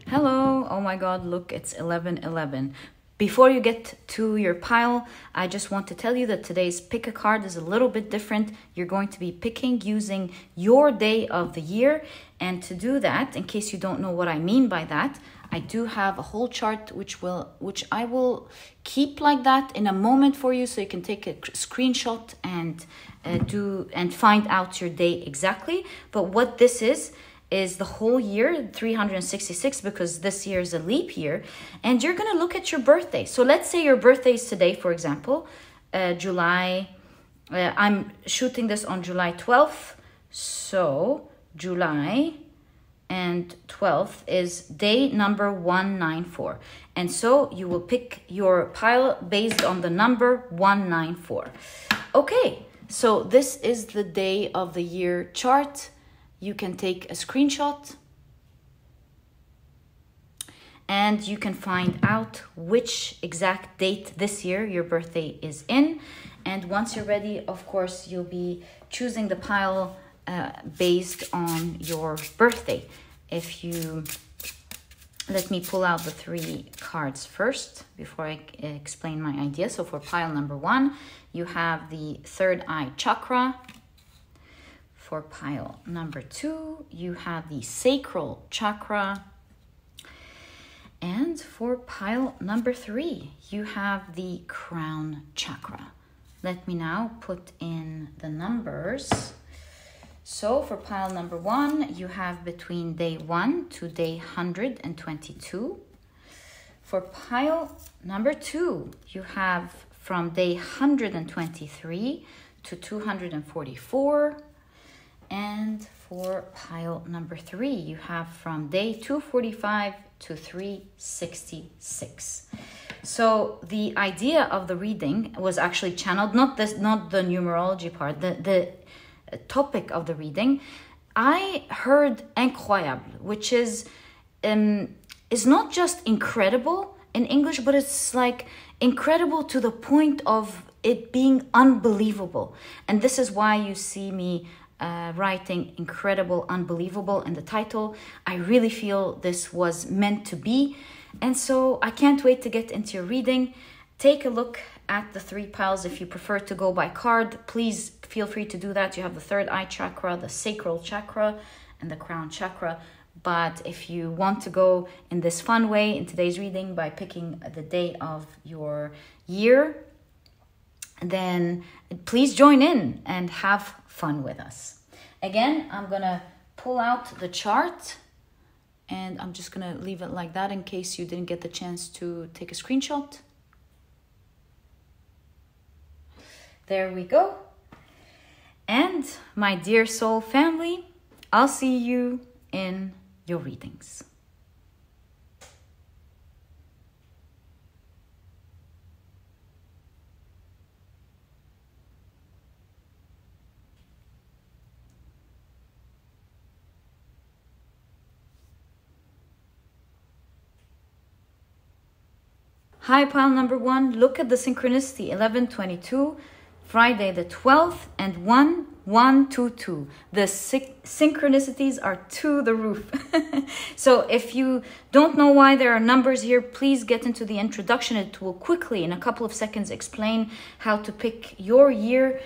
Hello, oh my god, look, it's 11:11. Before you get to your pile, I just want to tell you that today's pick a card is a little bit different. You're going to be picking using your day of the year. And to do that, in case you don't know what I mean by that, I do have a whole chart which I will keep like that in a moment for you, so you can take a screenshot and find out your day exactly. But what this is the whole year, 366, because this year is a leap year, and you're going to look at your birthday. So let's say your birthday is today, for example, I'm shooting this on July 12th, so July and 12th is day number 194, and so you will pick your pile based on the number 194. Okay, so this is the day of the year chart. You can take a screenshot and you can find out which exact date this year your birthday is in. And once you're ready, of course, you'll be choosing the pile based on your birthday. Let me pull out the 3 cards first before I explain my idea. So for pile number 1, you have the third eye chakra. For pile number 2, you have the sacral chakra. And for pile number 3, you have the crown chakra. Let me now put in the numbers. So for pile number 1, you have between day 1 to day 122. For pile number 2, you have from day 123 to 244. And for pile number 3, you have from day 245 to 366. So the idea of the reading was actually channeled, not the numerology part, the topic of the reading. I heard incroyable, which is not just incredible in English, but it's like incredible to the point of it being unbelievable. And this is why you see me writing incredible, unbelievable in the title. I really feel this was meant to be. And so I can't wait to get into your reading. Take a look at the 3 piles. If you prefer to go by card, please feel free to do that. You have the third eye chakra, the sacral chakra, and the crown chakra. But if you want to go in this fun way in today's reading by picking the day of your year, then please join in and have fun with us. Again, I'm gonna pull out the chart and I'm just gonna leave it like that in case you didn't get the chance to take a screenshot. There we go. And my dear soul family, I'll see you in your readings. Hi, pile number 1. Look at the synchronicity, 11:22, Friday the 12th, and 1:122. The synchronicities are to the roof. So if you don't know why there are numbers here, please get into the introduction. It will quickly, in a couple of seconds, explain how to pick your year,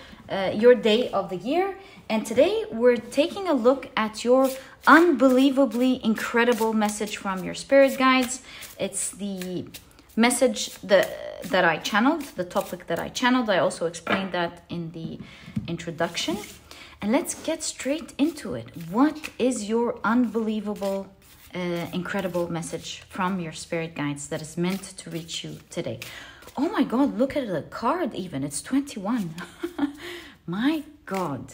your day of the year. And today we're taking a look at your unbelievably incredible message from your spirit guides. It's the message that I channeled, the topic that I channeled. I also explained that in the introduction. And let's get straight into it. What is your unbelievable, incredible message from your spirit guides that is meant to reach you today? Oh my God, look at the card even. It's 21. My God.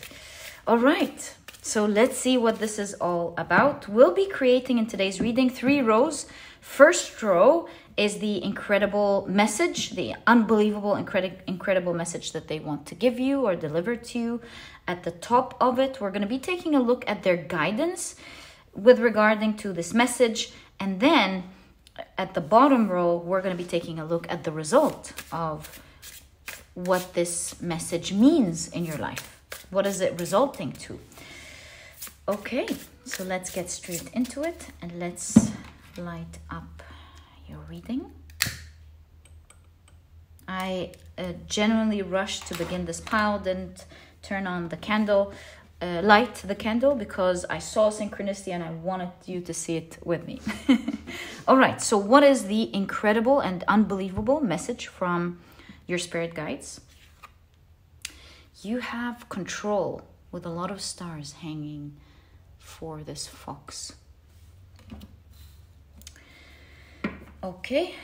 All right. So let's see what this is all about. We'll be creating in today's reading 3 rows. First row is the incredible message, the unbelievable, incredible message that they want to give you or deliver to you. At the top of it, we're going to be taking a look at their guidance with regarding to this message. And then at the bottom row, we're going to be taking a look at the result of what this message means in your life. What is it resulting to? Okay, so let's get straight into it and let's light up your reading. I genuinely rushed to begin this pile, didn't turn on the candle, light the candle, because I saw synchronicity and I wanted you to see it with me. All right, so what is the incredible and unbelievable message from your spirit guides? You have control, with a lot of stars hanging for this fox. Okay.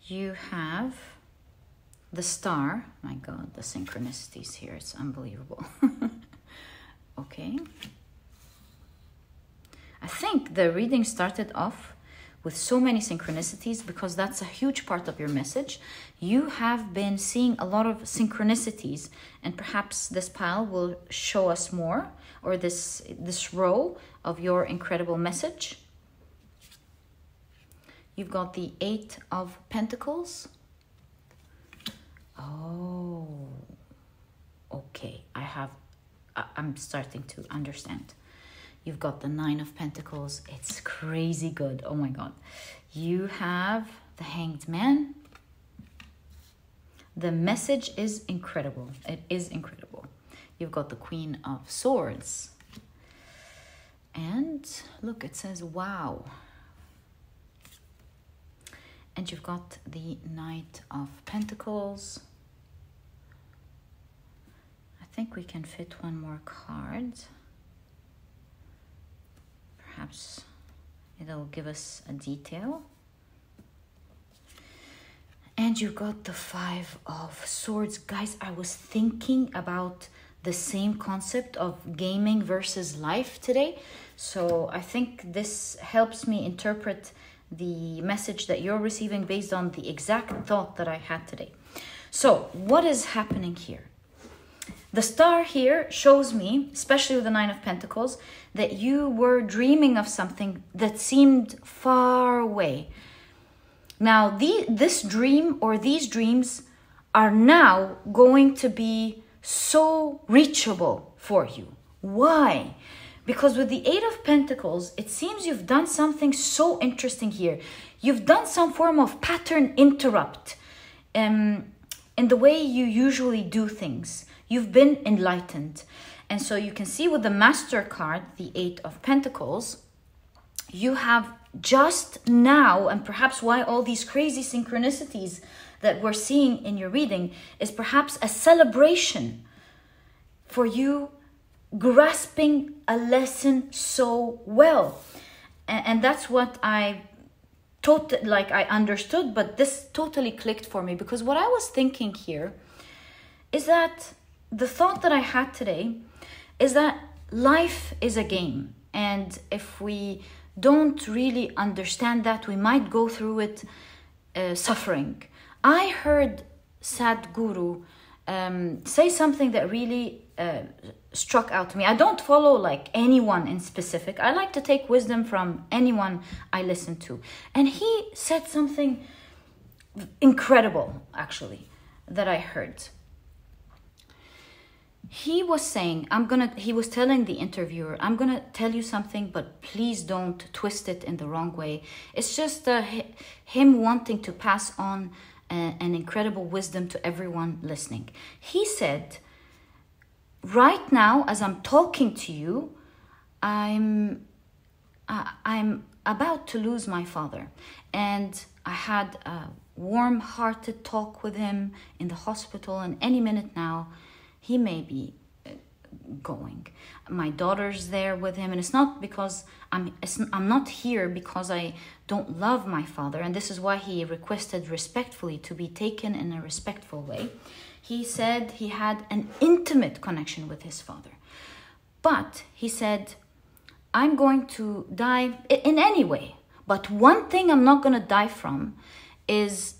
You have the star. My God, the synchronicities here, it's unbelievable. Okay. I think the reading started off with so many synchronicities because that's a huge part of your message. You have been seeing a lot of synchronicities, and perhaps this pile will show us more, or this row of your incredible message. You've got the 8 of Pentacles. Oh, okay. I'm starting to understand. You've got the 9 of Pentacles. It's crazy good. Oh my God. You have the Hanged Man. The message is incredible. It is incredible. You've got the Queen of Swords. And look, it says, wow. And you've got the Knight of Pentacles. I think we can fit one more card. Perhaps it'll give us a detail. And you've got the 5 of Swords. Guys, I was thinking about the same concept of gaming versus life today. So I think this helps me interpret the message that you're receiving based on the exact thought that I had today. So what is happening here? The star here shows me, especially with the 9 of Pentacles, that you were dreaming of something that seemed far away. Now, this dream or these dreams are now going to be so reachable for you. Why? Because with the 8 of Pentacles, it seems you've done something so interesting here. You've done some form of pattern interrupt in the way you usually do things. You've been enlightened. And so you can see with the Master card, the 8 of Pentacles, you have just now, and perhaps why all these crazy synchronicities that we're seeing in your reading is perhaps a celebration for you grasping a lesson so well. And that's what I understood, but this totally clicked for me, because what I was thinking here is that the thought that I had today is that life is a game, and if we don't really understand that, we might go through it suffering. I heard Sadhguru say something that really struck out to me. I don't follow like anyone in specific. I like to take wisdom from anyone I listen to. And he said something incredible, actually, that I heard. He was saying, he was telling the interviewer, I'm gonna tell you something, but please don't twist it in the wrong way. It's just him wanting to pass on an incredible wisdom to everyone listening. He said, right now, as I'm talking to you, I'm about to lose my father. And I had a warm-hearted talk with him in the hospital, and any minute now, he may be going. My daughter's there with him, and it's not because I'm not here because I don't love my father, and this is why he requested respectfully to be taken in a respectful way. He said he had an intimate connection with his father, but he said, I'm going to die in any way, but one thing I'm not going to die from is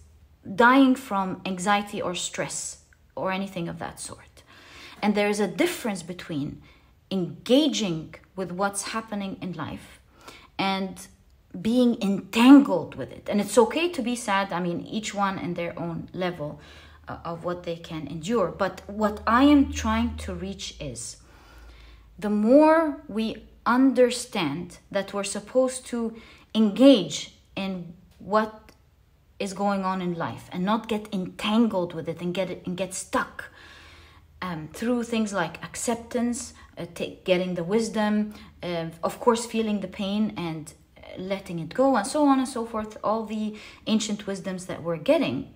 dying from anxiety or stress or anything of that sort. And there is a difference between engaging with what's happening in life and being entangled with it. And it's okay to be sad. I mean, each one in their own level of what they can endure. But what I am trying to reach is the more we understand that we're supposed to engage in what is going on in life and not get entangled with it and get stuck through things like acceptance, getting the wisdom, of course feeling the pain and letting it go, and so on and so forth, all the ancient wisdoms that we're getting.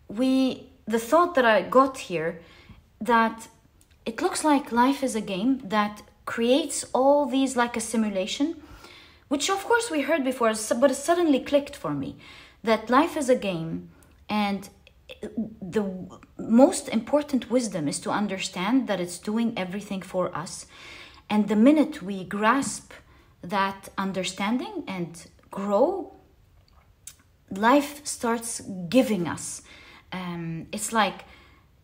The thought that I got here, that it looks like life is a game that creates all these like a simulation, which of course we heard before, but it suddenly clicked for me, that life is a game, and the most important wisdom is to understand that it's doing everything for us. And the minute we grasp that understanding and grow, life starts giving us. It's like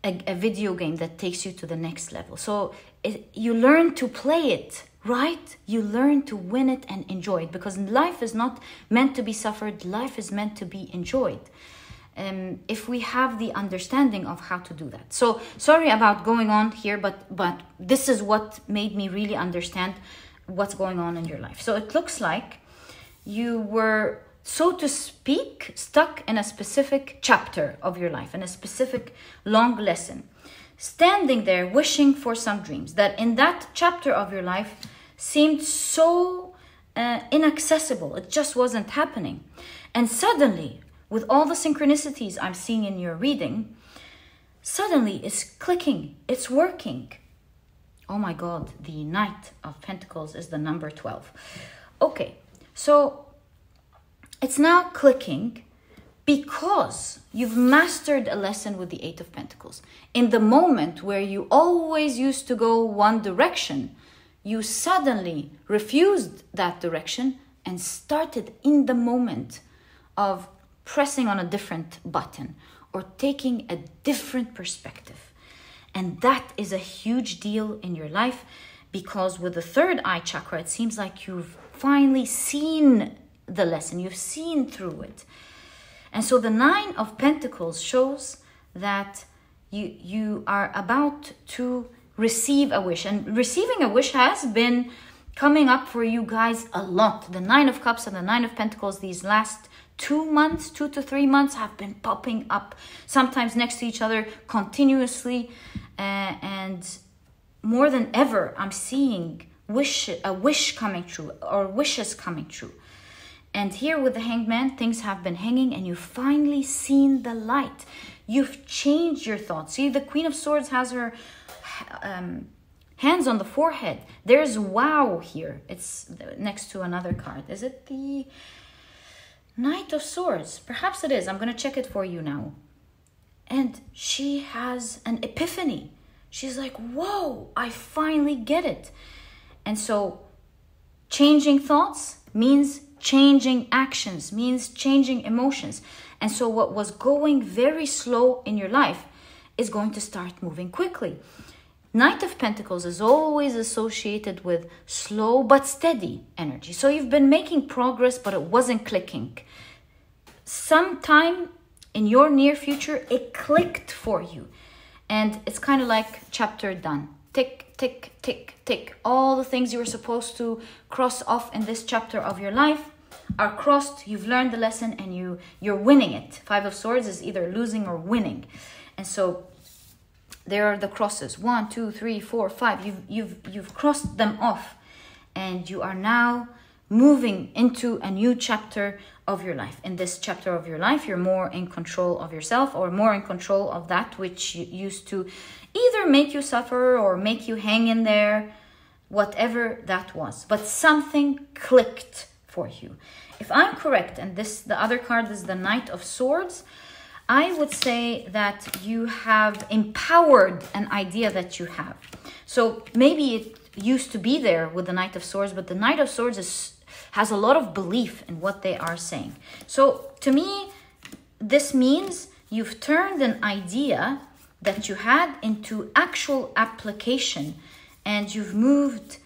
a video game that takes you to the next level. So you learn to play it, right? You learn to win it and enjoy it, because life is not meant to be suffered. Life is meant to be enjoyed. If we have the understanding of how to do that. So sorry about going on here, but this is what made me really understand what's going on in your life. So it looks like you were, so to speak, stuck in a specific chapter of your life, in a specific long lesson, standing there wishing for some dreams that in that chapter of your life seemed so inaccessible. It just wasn't happening. And suddenly, with all the synchronicities I'm seeing in your reading, suddenly it's clicking, it's working. Oh my God, the Knight of Pentacles is the number 12. Okay, so it's now clicking because you've mastered a lesson with the Eight of Pentacles. In the moment where you always used to go one direction, you suddenly refused that direction and started in the moment of pressing on a different button or taking a different perspective. And that is a huge deal in your life, because with the third eye chakra, it seems like you've finally seen the lesson, you've seen through it. And so the Nine of Pentacles shows that you are about to receive a wish. And receiving a wish has been coming up for you guys a lot. The Nine of Cups and the Nine of Pentacles, these last 2 to 3 months, have been popping up, sometimes next to each other continuously. And more than ever, I'm seeing a wish coming true, or wishes coming true. And here with the Hangman, things have been hanging and you've finally seen the light. You've changed your thoughts. See, the Queen of Swords has her hands on the forehead. There's wow here. It's next to another card. Is it the Knight of Swords? Perhaps it is. I'm going to check it for you now. And she has an epiphany. She's like, whoa, I finally get it. And so changing thoughts means changing actions, means changing emotions. And so what was going very slow in your life is going to start moving quickly. Knight of Pentacles is always associated with slow but steady energy. So you've been making progress, but it wasn't clicking. Sometime in your near future, it clicked for you. And it's kind of like chapter done. Tick, tick, tick, tick. All the things you were supposed to cross off in this chapter of your life are crossed. You've learned the lesson and you're winning it. Five of Swords is either losing or winning. And so there are the crosses. 1, 2, 3, 4, 5. You've crossed them off. And you are now moving into a new chapter of your life. In this chapter of your life, you're more in control of yourself, or more in control of that which used to either make you suffer or make you hang in there, whatever that was. But something clicked for you. If I'm correct, and the other card is the Knight of Swords, I would say that you have empowered an idea that you have. So maybe it used to be there with the Knight of Swords, but the Knight of Swords has a lot of belief in what they are saying. So to me, this means you've turned an idea that you had into actual application, and you've moved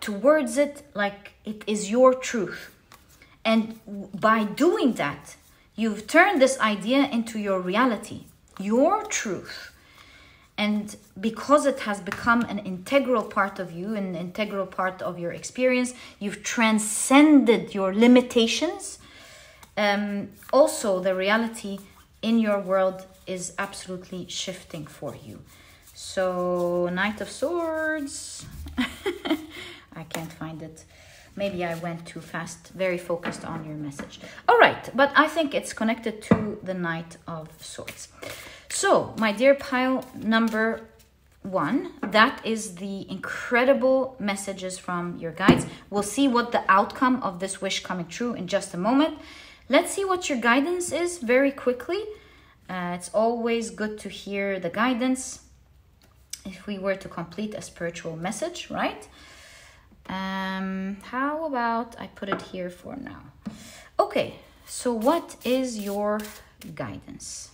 towards it like it is your truth. And by doing that, you've turned this idea into your reality, your truth. And because it has become an integral part of you, an integral part of your experience, you've transcended your limitations. Also, the reality in your world is absolutely shifting for you. So, Knight of Swords. I can't find it. Maybe I went too fast, very focused on your message. All right, but I think it's connected to the Knight of Swords. So, my dear pile number 1, that is the incredible messages from your guides. We'll see what the outcome of this wish coming true in just a moment. Let's see what your guidance is very quickly. It's always good to hear the guidance if we were to complete a spiritual message, right? How about I put it here for now? Okay, so what is your guidance?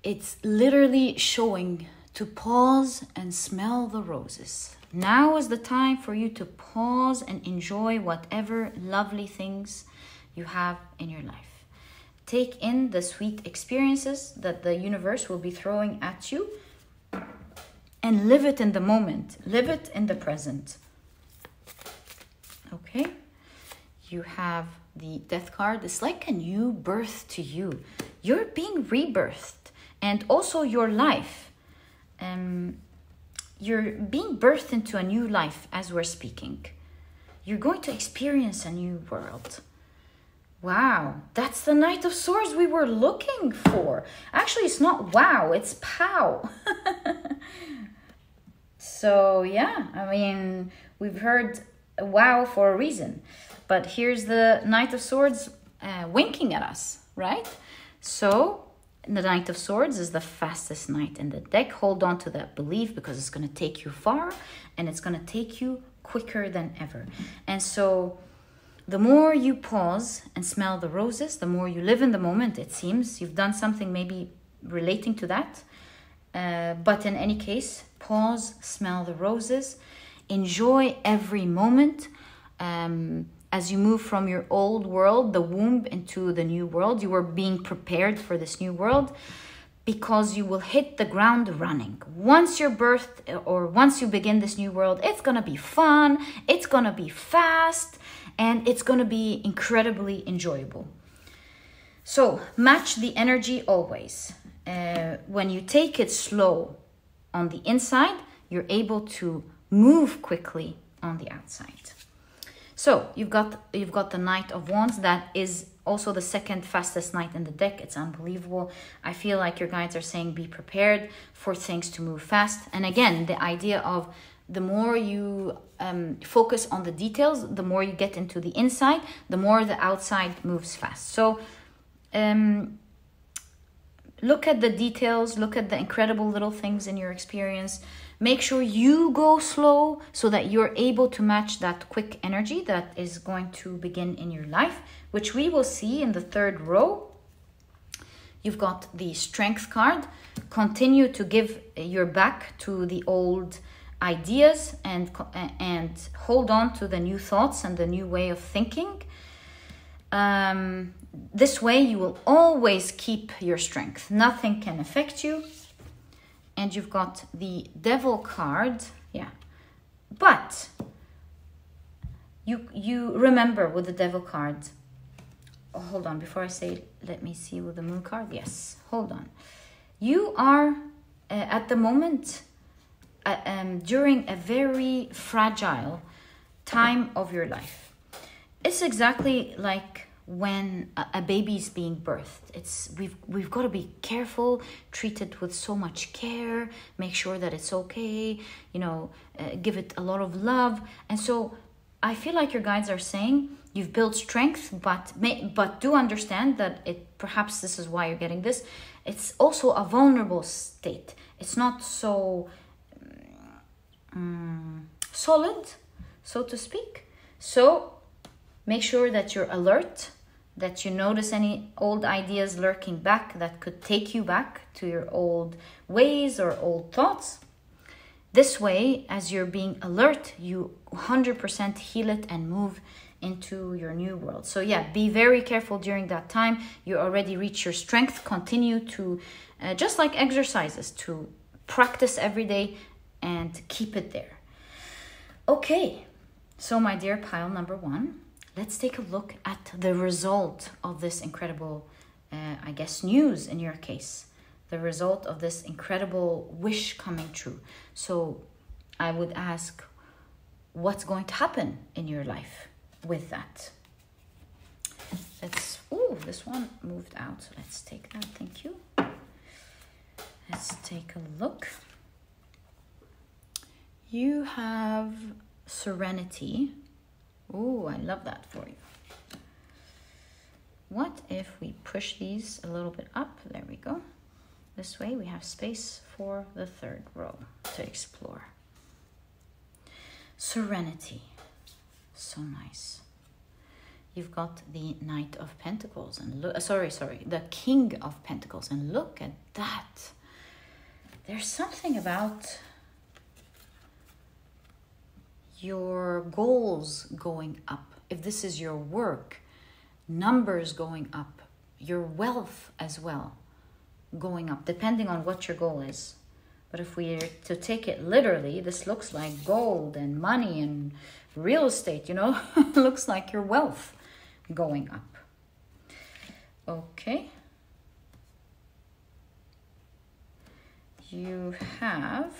It's literally showing to pause and smell the roses. Now is the time for you to pause and enjoy whatever lovely things you have in your life. Take in the sweet experiences that the universe will be throwing at you and live it in the moment. Live it in the present. Okay? You have the Death card. It's like a new birth to you. You're being rebirthed. And also your life. You're being birthed into a new life as we're speaking. You're going to experience a new world. Wow, that's the Knight of Swords we were looking for. Actually, it's not wow, it's pow. So yeah, I mean, we've heard wow for a reason. But here's the Knight of Swords winking at us, right? So the Knight of Swords is the fastest knight in the deck. Hold on to that belief because it's going to take you far and it's going to take you quicker than ever. And so the more you pause and smell the roses, the more you live in the moment, it seems. You've done something maybe relating to that. But in any case, pause, smell the roses, enjoy every moment. As you move from your old world, the womb, into the new world, you are being prepared for this new world because you will hit the ground running. Once you're birthed or once you begin this new world, it's going to be fun, it's going to be fast, and it's going to be incredibly enjoyable. So match the energy always. When you take it slow on the inside, you're able to move quickly on the outside. So you've got the Knight of Wands. That is also the second fastest knight in the deck. It's unbelievable. I feel like your guides are saying be prepared for things to move fast. And again, the idea of the more you focus on the details, the more you get into the inside, the more the outside moves fast. So look at the details, look at the incredible little things in your experience. Make sure you go slow so that you're able to match that quick energy that is going to begin in your life, which we will see in the third row. You've got the Strength card. Continue to give your back to the old ideas and hold on to the new thoughts and the new way of thinking. This way you will always keep your strength. Nothing can affect you. And you've got the Devil card. Yeah. But you remember with the Devil card. Oh, hold on. Before I say it, let me see with the Moon card. Yes. Hold on. You are at the moment during a very fragile time of your life. It's exactly like when a baby is being birthed. We've got to be careful, treat it with so much care, make sure that it's okay, give it a lot of love. And so I feel like your guides are saying you've built strength, but do understand that perhaps this is why you're getting this. It's also a vulnerable state. It's not so solid, so to speak. So make sure that you're alert, that you notice any old ideas lurking back that could take you back to your old ways or old thoughts. This way, as you're being alert, you 100% heal it and move into your new world. So yeah, be very careful during that time. You already reach your strength. Continue to, just like exercises, to practice every day and keep it there. Okay, so my dear pile number 1, let's take a look at the result of this incredible, I guess, news in your case. The result of this incredible wish coming true. So I would ask, what's going to happen in your life with that? This one moved out. So let's take that. Thank you. Let's take a look. You have serenity. Oh, I love that for you. What if we push these a little bit up? There we go. This way we have space for the 3rd row to explore. Serenity. So nice. You've got the Knight of Pentacles and the King of Pentacles, and look at that. There's something about your goals going up. If this is your work, numbers going up, your wealth as well going up, depending on what your goal is. But if we are to take it literally, this looks like gold and money and real estate, you know. Looks like your wealth going up. Okay. You have,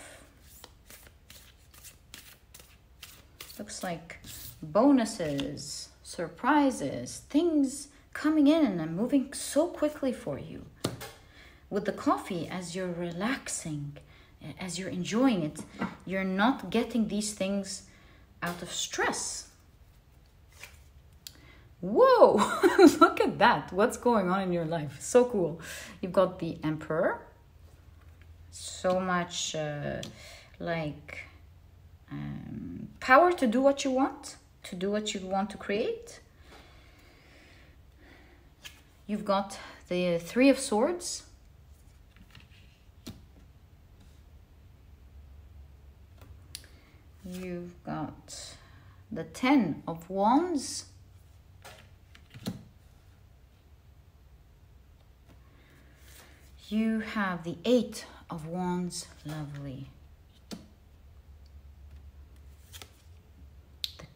looks like bonuses, surprises, things coming in and moving so quickly for you. With the coffee, as you're relaxing, as you're enjoying it, you're not getting these things out of stress. Whoa, look at that. What's going on in your life? So cool. You've got the Emperor. So much power to do what you want, to create. You've got the 3 of Swords. You've got the 10 of Wands. You have the 8 of Wands. Lovely. The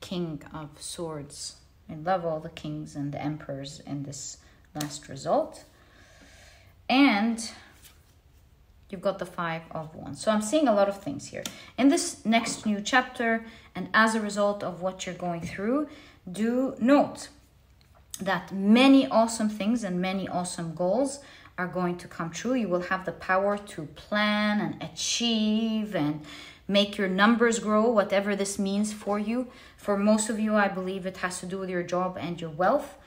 King of Swords. I love all the kings and the emperors in this last result. And you've got the 5 of Wands. So I'm seeing a lot of things here. In this next new chapter, and as a result of what you're going through, do note that many awesome things and many awesome goals are going to come true. You will have the power to plan and achieve and make your numbers grow, whatever this means for you. For most of you, I believe it has to do with your job and your wealth.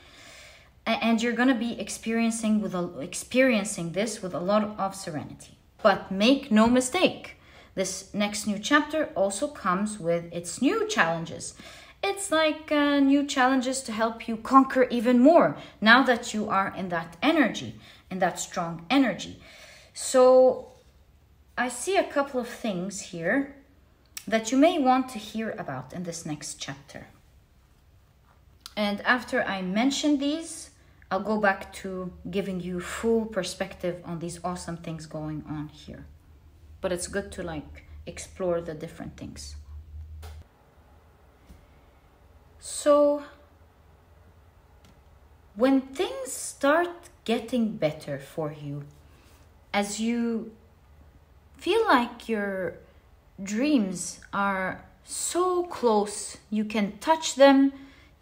And you're going to be experiencing this with a lot of serenity. But make no mistake, this next new chapter also comes with its new challenges. It's like new challenges to help you conquer even more now that you are in that energy, in that strong energy. So I see a couple of things here that you may want to hear about in this next chapter. And after I mention these, I'll go back to giving you full perspective on these awesome things going on here. But it's good to explore the different things. So when things start getting better for you, as you feel like your dreams are so close, you can touch them,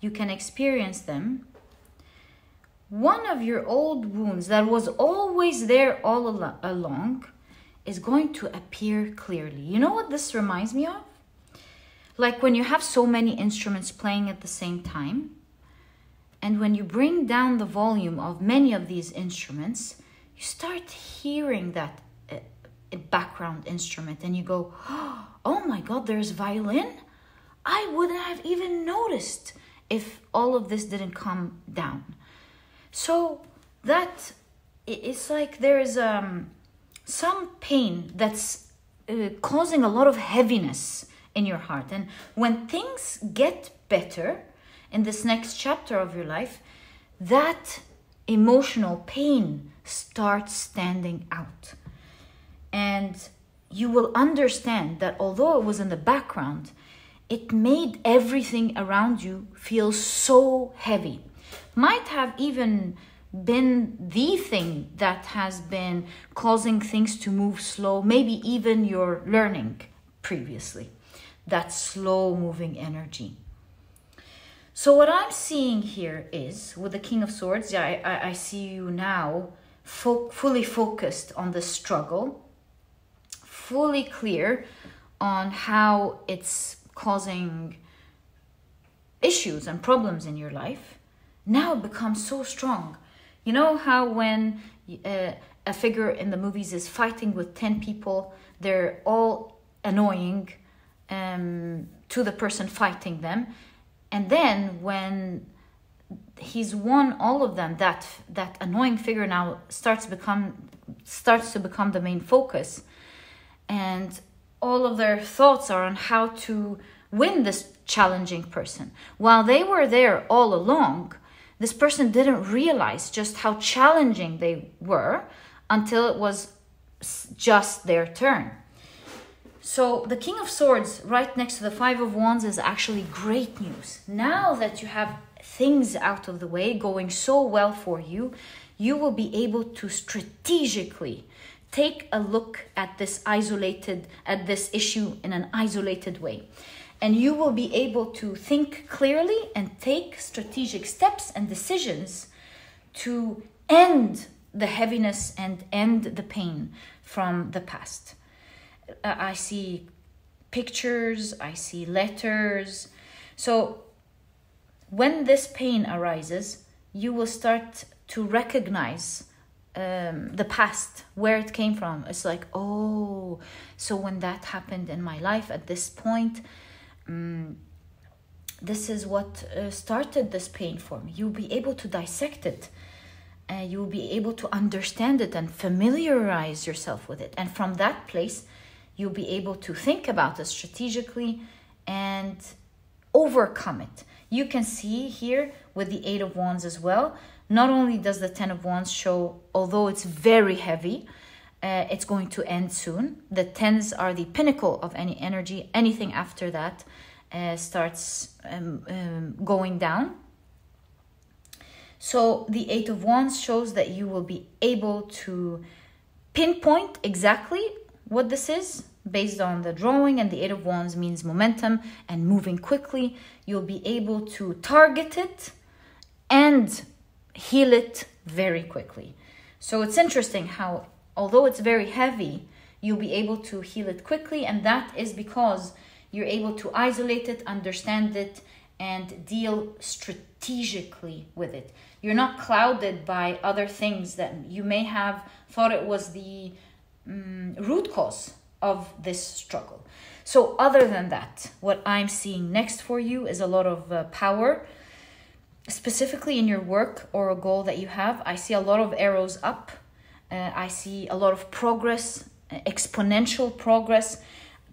you can experience them, one of your old wounds that was always there all along is going to appear clearly. You know what this reminds me of? Like when you have so many instruments playing at the same time, and when you bring down the volume of many of these instruments, you start hearing that background instrument and you go, oh my God, there's violin? I wouldn't have even noticed if all of this didn't come down. So that it's like there is some pain that's causing a lot of heaviness in your heart. And when things get better in this next chapter of your life, that emotional pain starts standing out. And you will understand that although it was in the background, it made everything around you feel so heavy. Might have even been the thing that has been causing things to move slow, maybe even your learning previously, that slow moving energy. So what I'm seeing here is, with the King of Swords, I see you now fully focused on the struggle, fully clear on how it's causing issues and problems in your life. Now it becomes so strong. You know how when a figure in the movies is fighting with 10 people, they're all annoying to the person fighting them. And then when he's won all of them, that annoying figure now starts to become the main focus. And all of their thoughts are on how to win this challenging person. While they were there all along, this person didn't realize just how challenging they were until it was just their turn. So the King of Swords right next to the Five of Wands is actually great news. Now that you have things out of the way going so well for you, you will be able to strategically take a look at this issue in an isolated way. And you will be able to think clearly and take strategic steps and decisions to end the heaviness and end the pain from the past. I see pictures, I see letters. So when this pain arises, you will start to recognize the past, where it came from. It's like, oh, so when that happened in my life at this point, this is what started this pain for me. You'll be able to dissect it. You'll be able to understand it and familiarize yourself with it. And from that place, you'll be able to think about it strategically and overcome it. You can see here with the Eight of Wands as well, not only does the Ten of Wands show, although it's very heavy, it's going to end soon. The tens are the pinnacle of any energy. Anything after that starts going down. So the Eight of Wands shows that you will be able to pinpoint exactly what this is based on the drawing, and the Eight of Wands means momentum and moving quickly. You'll be able to target it and heal it very quickly. So it's interesting how, although it's very heavy, you'll be able to heal it quickly, and that is because you're able to isolate it, understand it, and deal strategically with it. You're not clouded by other things that you may have thought it was the root cause of this struggle. So other than that, what I'm seeing next for you is a lot of power, specifically in your work or a goal that you have. I see a lot of arrows up. I see a lot of progress, exponential progress.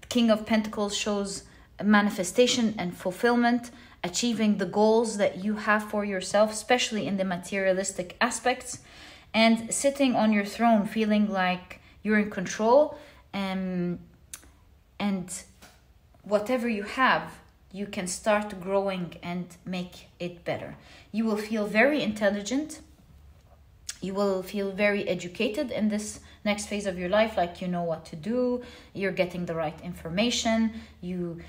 King of Pentacles shows manifestation and fulfillment, achieving the goals that you have for yourself, especially in the materialistic aspects, and sitting on your throne feeling like you're in control, and whatever you have, you can start growing and make it better. You will feel very intelligent. You will feel very educated in this next phase of your life, like you know what to do, you're getting the right information, you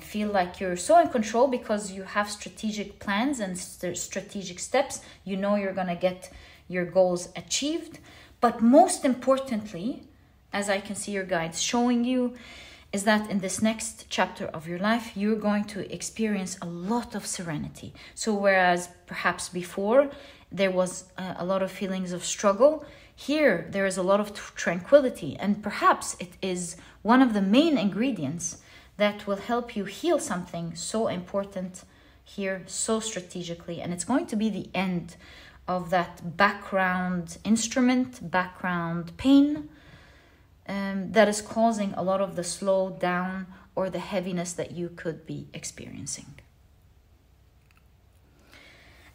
feel like you're so in control because you have strategic plans and strategic steps. You know you're going to get your goals achieved. But most importantly, as I can see your guides showing you, is that in this next chapter of your life, you're going to experience a lot of serenity. So whereas perhaps before there was a lot of feelings of struggle, here there is a lot of tranquility, and perhaps it is one of the main ingredients that will help you heal something so important here so strategically. And it's going to be the end of that background instrument, background pain, that is causing a lot of the slow down or the heaviness that you could be experiencing.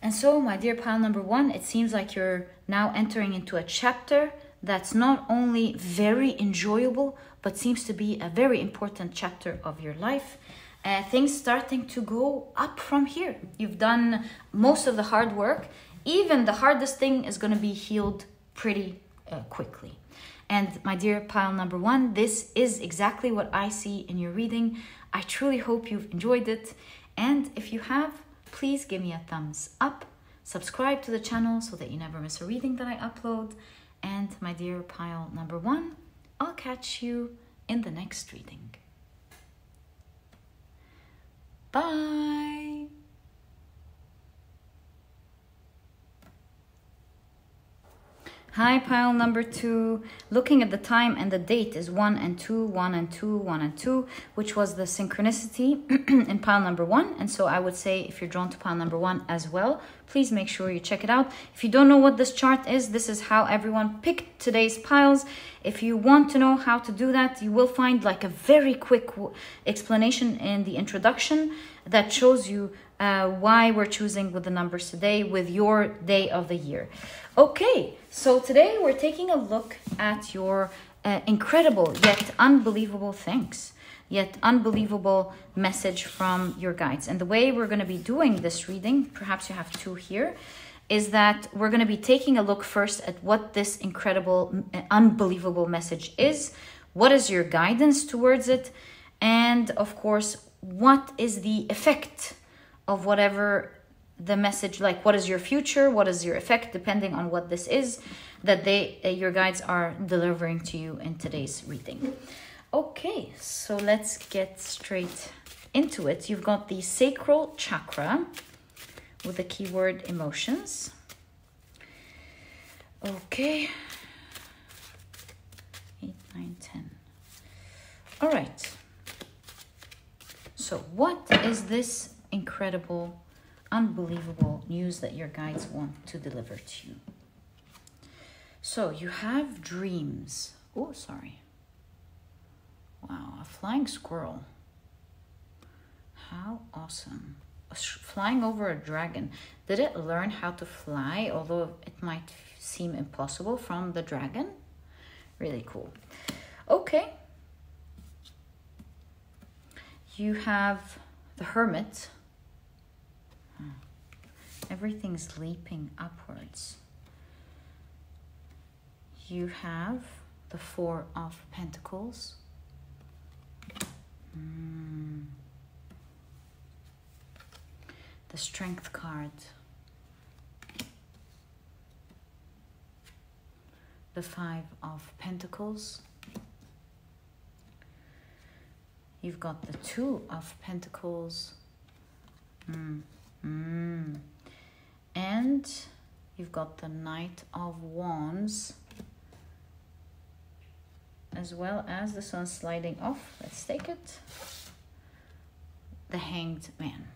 And so, my dear pile number one, it seems like you're now entering into a chapter that's not only very enjoyable, but seems to be a very important chapter of your life. Things starting to go up from here. You've done most of the hard work. Even the hardest thing is going to be healed pretty quickly. And my dear pile number one, this is exactly what I see in your reading. I truly hope you've enjoyed it. And if you have, please give me a thumbs up. Subscribe to the channel so that you never miss a reading that I upload. And my dear pile number one, I'll catch you in the next reading. Bye. Hi, pile number two. Looking at the time and the date is 1 and 2, 1 and 2, 1 and 2, which was the synchronicity in pile number one. And so I would say if you're drawn to pile number one as well, please make sure you check it out. If you don't know what this chart is, this is how everyone picked today's piles. If you want to know how to do that, you will find like a very quick explanation in the introduction that shows you why we're choosing with the numbers today with your day of the year. Okay, so today we're taking a look at your incredible yet unbelievable things, yet unbelievable message from your guides. And the way we're going to be doing this reading, perhaps you have two here, is that we're going to be taking a look first at what this incredible, unbelievable message is, what is your guidance towards it, and of course, what is the effect of whatever the message, like what is your future, what is your effect, depending on what this is that your guides are delivering to you in today's reading. Okay, so let's get straight into it. You've got the sacral chakra with the keyword emotions. Okay, 8, 9, 10. All right. So what is this incredible, unbelievable news that your guides want to deliver to you? So you have dreams. Oh, sorry. Wow, a flying squirrel. How awesome. Flying over a dragon. Did it learn how to fly, although it might seem impossible from the dragon? Really cool. Okay. You have the hermit. Everything's leaping upwards. You have the 4 of Pentacles. The Strength card. The 5 of Pentacles. You've got the 2 of Pentacles. And you've got the Knight of Wands, as well as this one sliding off. Let's take it. The Hanged Man.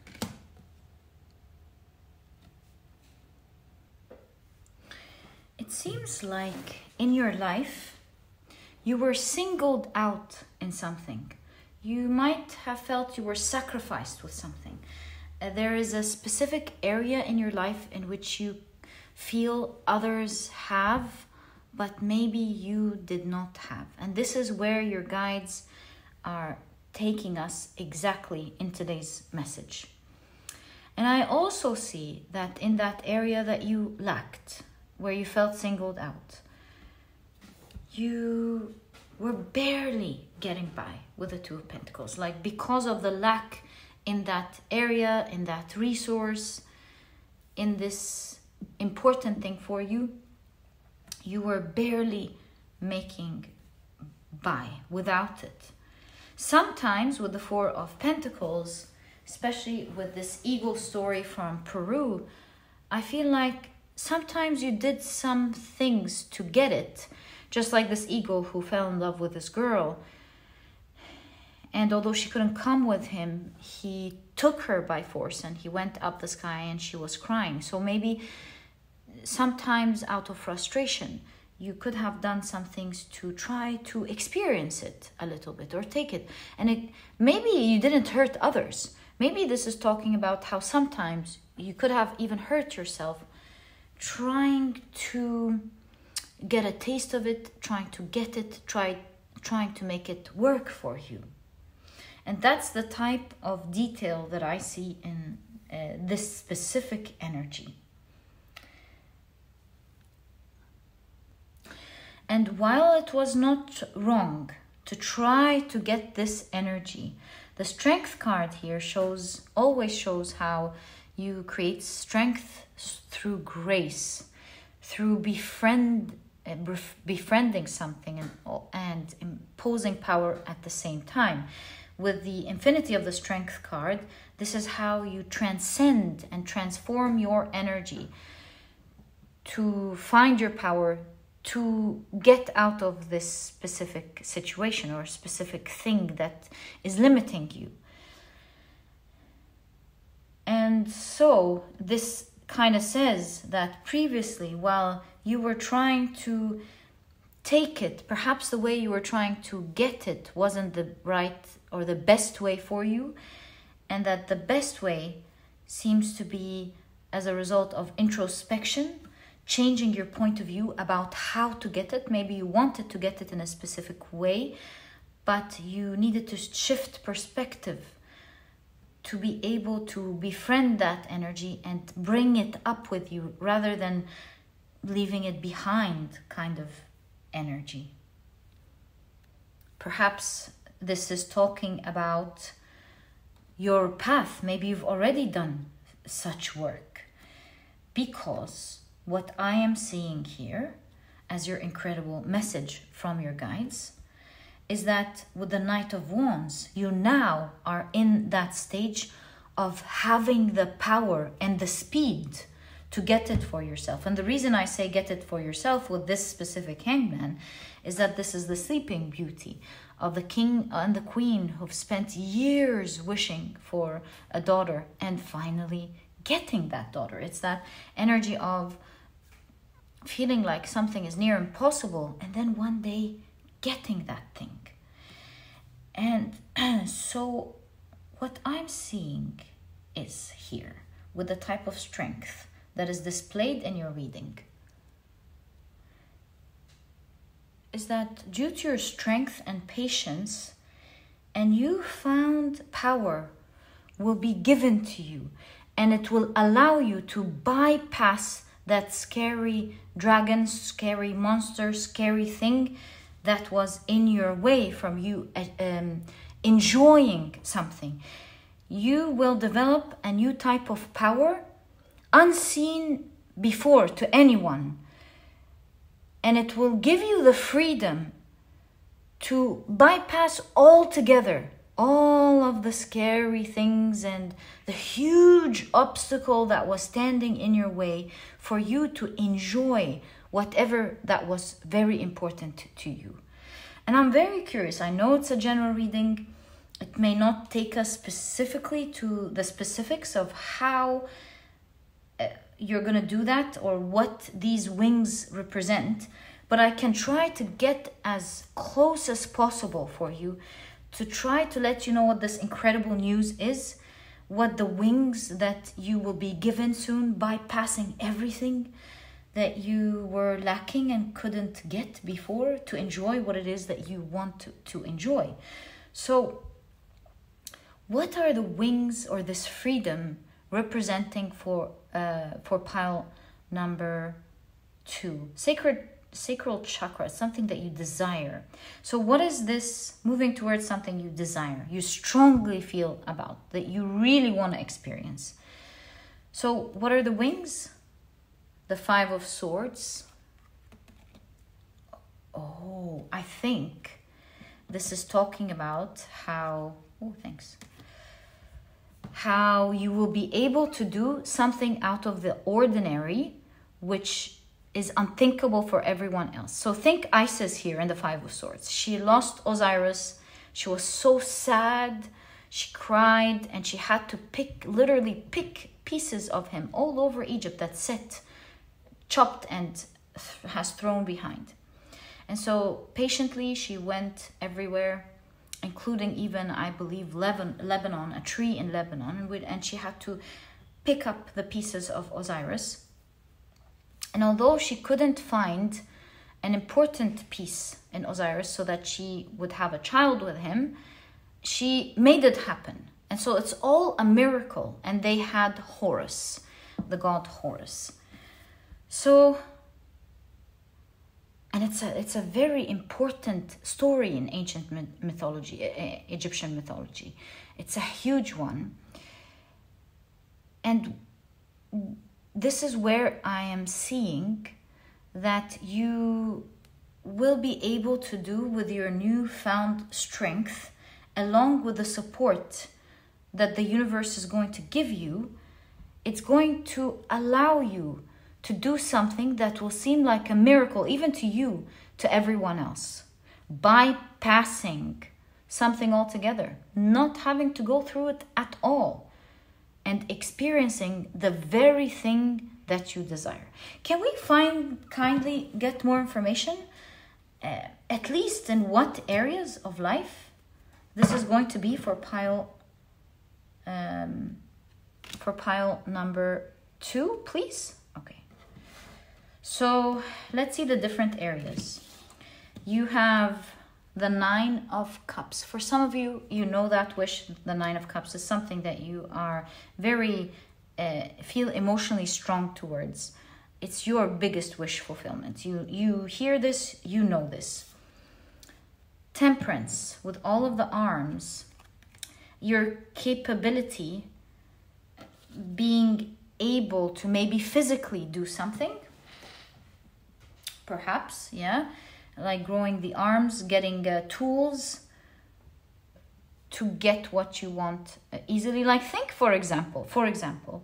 It seems like in your life, you were singled out in something. You might have felt you were sacrificed with something. There is a specific area in your life in which you feel others have, but maybe you did not have. And this is where your guides are taking us exactly in today's message. And I also see that in that area that you lacked, where you felt singled out, you were barely getting by with the 2 of Pentacles. Like because of the lack in that area, in that resource, in this important thing for you, you were barely making by without it. Sometimes with the 4 of Pentacles, especially with this eagle story from Peru, I feel like sometimes you did some things to get it, just like this eagle who fell in love with this girl. And although she couldn't come with him, he took her by force and he went up the sky and she was crying. So maybe sometimes out of frustration, you could have done some things to try to experience it a little bit or take it. And maybe you didn't hurt others. Maybe this is talking about how sometimes you could have even hurt yourself trying to get a taste of it, trying to get it, trying to make it work for you. And that's the type of detail that I see in this specific energy. And while it was not wrong to try to get this energy, the strength card here always shows how you create strength through grace, through befriending something and imposing power at the same time. With the infinity of the strength card, this is how you transcend and transform your energy to find your power, to get out of this specific situation or specific thing that is limiting you. And so this kind of says that previously, while you were trying to take it, perhaps the way you were trying to get it wasn't the right or the best way for you, and that the best way seems to be as a result of introspection, changing your point of view about how to get it. Maybe you wanted to get it in a specific way, but you needed to shift perspective to be able to befriend that energy and bring it up with you rather than leaving it behind kind of energy. Perhaps this is talking about your path. Maybe you've already done such work, because what I am seeing here as your incredible message from your guides is that with the Knight of Wands, you now are in that stage of having the power and the speed to get it for yourself. And the reason I say get it for yourself with this specific hangman is that this is the sleeping beauty of the king and the queen who've spent years wishing for a daughter and finally getting that daughter. It's that energy of feeling like something is near impossible and then one day getting that thing. And so what I'm seeing is here with the type of strength that is displayed in your reading is that due to your strength and patience, and you found power will be given to you, and it will allow you to bypass that scary dragon, scary monster, scary thing that was in your way from you enjoying something. You will develop a new type of power unseen before to anyone, and it will give you the freedom to bypass altogether all of the scary things and the huge obstacle that was standing in your way for you to enjoy whatever that was very important to you. And I'm very curious. I know it's a general reading. It may not take us specifically to the specifics of how you're going to do that or what these wings represent, but I can try to get as close as possible for you to try to let you know what this incredible news is, what the wings that you will be given soon, bypassing everything that you were lacking and couldn't get before to enjoy what it is that you want to enjoy. So what are the wings or this freedom representing for pile number 2? Sacral chakra, something that you desire. So what is this moving towards something you desire, you strongly feel about, that you really want to experience? So what are the wings? The 5 of Swords. Oh, I think this is talking about how you will be able to do something out of the ordinary, which is unthinkable for everyone else. So think Isis here in the 5 of Swords. She lost Osiris. She was so sad. She cried and she had to literally pick pieces of him all over Egypt that Set chopped and has thrown behind. And so patiently she went everywhere including even, I believe, Lebanon, a tree in Lebanon, and she had to pick up the pieces of Osiris. And although she couldn't find an important piece in Osiris so that she would have a child with him, she made it happen. And so it's all a miracle. And they had Horus, the god Horus. So, and it's a very important story in ancient mythology, Egyptian mythology. It's a huge one. And this is where I am seeing that you will be able to do with your newfound strength, along with the support that the universe is going to give you. It's going to allow you to do something that will seem like a miracle, even to you, to everyone else, bypassing something altogether, not having to go through it at all, and experiencing the very thing that you desire. Can we kindly get more information, at least in what areas of life? This is going to be for pile number 2, please. Okay. So let's see the different areas. You have the 9 of Cups. For some of you, you know that wish. The 9 of Cups is something that you are very feel emotionally strong towards. It's your biggest wish fulfillment. You hear this, you know this. Temperance, with all of the arms, your capability, being able to maybe physically do something, perhaps, yeah, like growing the arms, getting tools to get what you want easily. Like think, for example,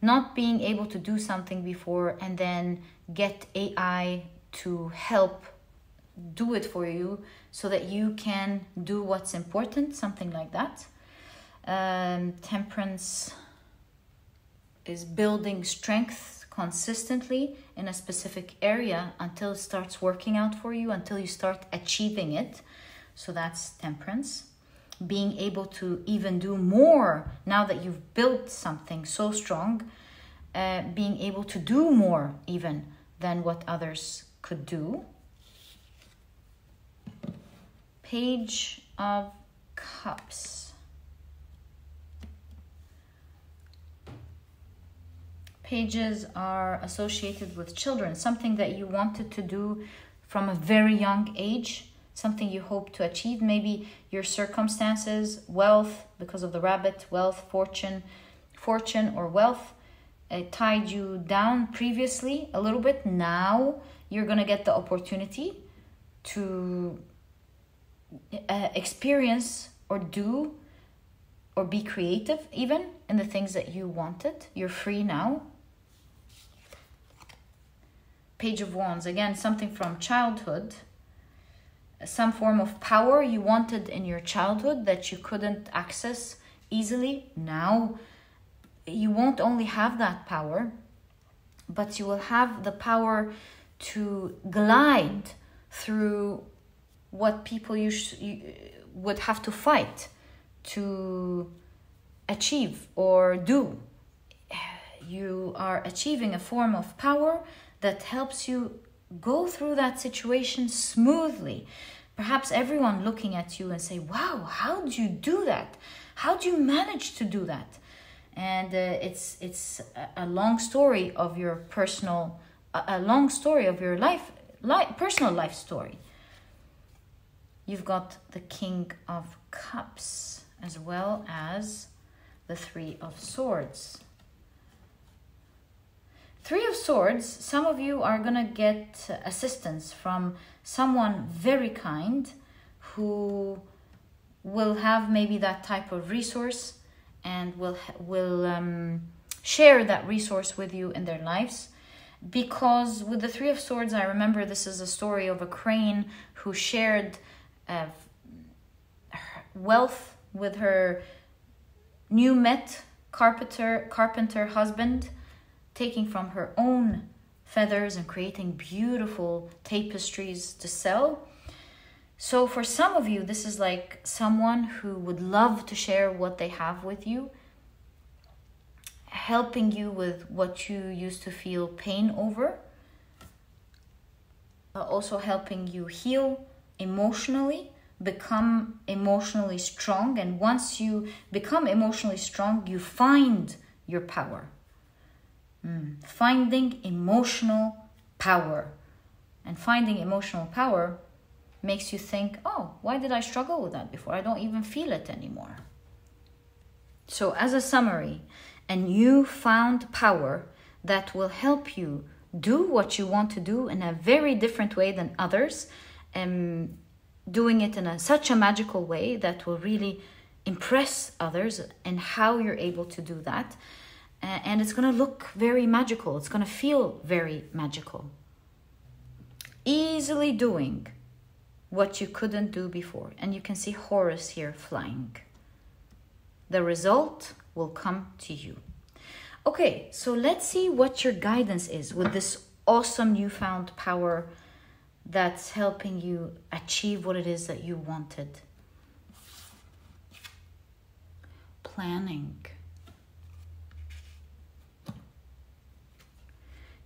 not being able to do something before and then get AI to help do it for you so that you can do what's important, something like that. Temperance is building strength consistently in a specific area until it starts working out for you, until you start achieving it. So that's temperance. Being able to even do more now that you've built something so strong, being able to do more even than what others could do. Page of Cups. Pages are associated with children, something that you wanted to do from a very young age, something you hope to achieve. Maybe your circumstances, wealth, because of the rabbit, wealth, fortune or wealth, tied you down previously a little bit. Now you're going to get the opportunity to experience or do or be creative even in the things that you wanted. You're free now. Page of Wands, again, something from childhood, some form of power you wanted in your childhood that you couldn't access easily. Now you won't only have that power, but you will have the power to glide through what people you would have to fight to achieve or do. You are achieving a form of power that helps you go through that situation smoothly. Perhaps everyone looking at you and say, wow, how do you do that? How do you manage to do that? And it's a long story of your personal, a long story of your personal life story. You've got the King of Cups as well as the 3 of Swords. 3 of Swords, some of you are going to get assistance from someone very kind who will have maybe that type of resource and will share that resource with you in their lives. Because with the 3 of Swords, I remember this is a story of a crane who shared wealth with her new met carpenter husband, taking from her own feathers and creating beautiful tapestries to sell. So for some of you, this is like someone who would love to share what they have with you, helping you with what you used to feel pain over, also helping you heal emotionally, become emotionally strong. And once you become emotionally strong, you find your power. Finding emotional power. And finding emotional power makes you think, oh, why did I struggle with that before? I don't even feel it anymore. So as a summary, and you found power that will help you do what you want to do in a very different way than others, and doing it in such a magical way that will really impress others, and how you're able to do that. And it's going to look very magical. It's going to feel very magical. Easily doing what you couldn't do before. And you can see Horus here flying. The result will come to you. Okay, so let's see what your guidance is with this awesome newfound power that's helping you achieve what it is that you wanted. Planning.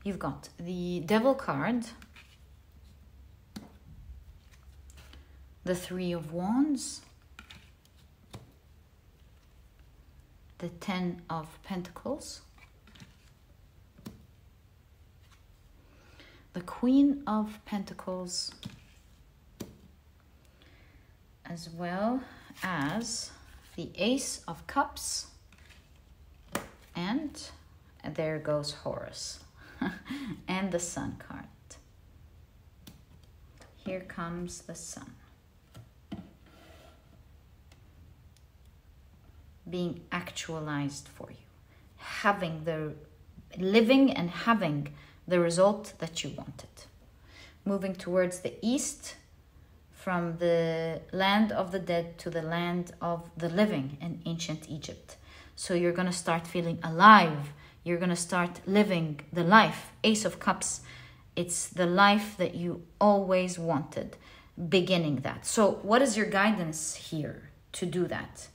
You've got the Devil card, the Three of Wands, the Ten of Pentacles, the Queen of Pentacles, as well as the Ace of Cups, and there goes Horus, and the Sun card. Here comes the Sun. Being actualized for you, living and having the result that you wanted. Moving towards the east, from the land of the dead to the land of the living in ancient Egypt. So you're going to start feeling alive. You're going to start living the life. Ace of Cups, it's the life that you always wanted, beginning that. So what is your guidance here to do that?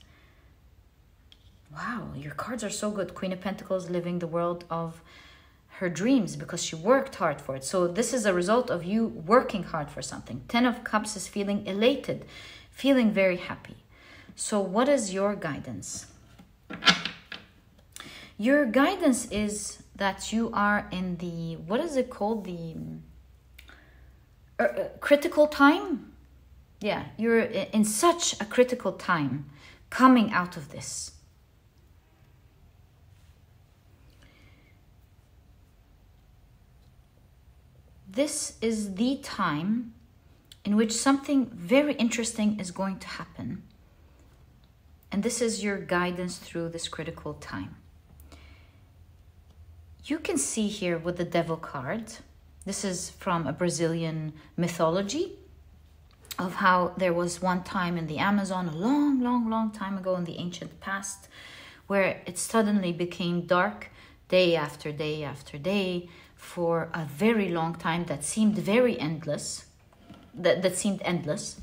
Wow, your cards are so good. Queen of Pentacles, living the world of her dreams because she worked hard for it. So this is a result of you working hard for something. Ten of Cups is feeling elated, feeling very happy. So what is your guidance? Your guidance is that you are in the, what is it called? The critical time? Yeah, you're in such a critical time coming out of this. This is the time in which something very interesting is going to happen. And this is your guidance through this critical time. You can see here with the Devil card, this is from a Brazilian mythology of how there was one time in the Amazon, a long, long, long time ago in the ancient past, where it suddenly became dark day after day after day, for a very long time that seemed very endless, that seemed endless.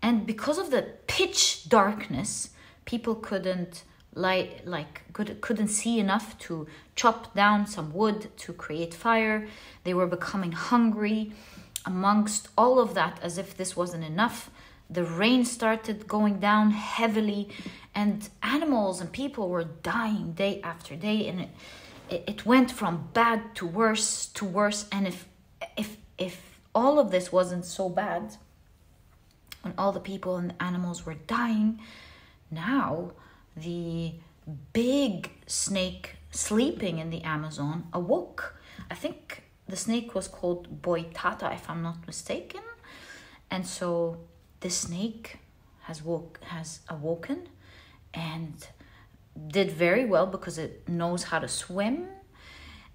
And because of the pitch darkness, people couldn't couldn't see enough to chop down some wood to create fire. They were becoming hungry. Amongst all of that, as if this wasn't enough, the rain started going down heavily, and animals and people were dying day after day, and it went from bad to worse to worse. And if all of this wasn't so bad, when all the people and the animals were dying, now the big snake sleeping in the Amazon awoke. I think the snake was called Boitata, if I'm not mistaken. And so the snake has awoken and did very well because it knows how to swim,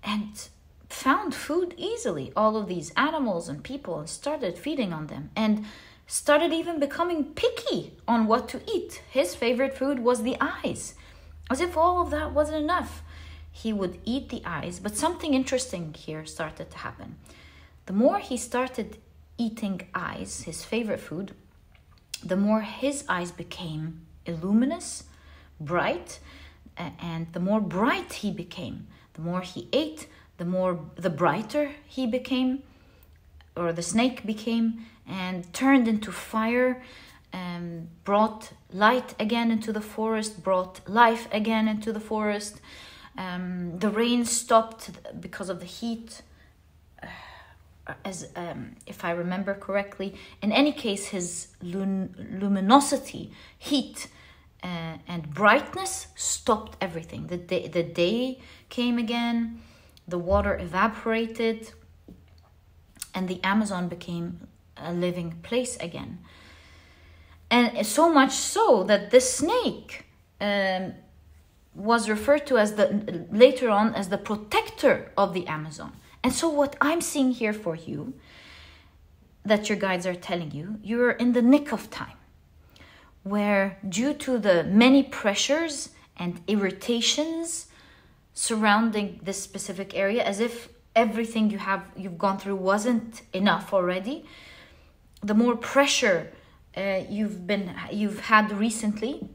and found food easily. All of these animals and people, and started feeding on them, and started even becoming picky on what to eat. His favorite food was the eyes. As if all of that wasn't enough, he would eat the eyes. But something interesting here started to happen. The more he started eating eyes, his favorite food, the more his eyes became luminous, bright, and the more bright he became. The more he ate, the brighter he became, or the snake became, and turned into fire, brought light again into the forest, brought life again into the forest. The rain stopped because of the heat, if I remember correctly. In any case, his luminosity, heat, and brightness stopped everything. The day came again, the water evaporated, and the Amazon became a living place again. And so much so that this snake was referred to as later on as the protector of the Amazon. And so what I'm seeing here for you, that your guides are telling you, you're in the nick of time, where due to the many pressures and irritations surrounding this specific area, as if everything you've gone through wasn't enough already, the more pressure you've had recently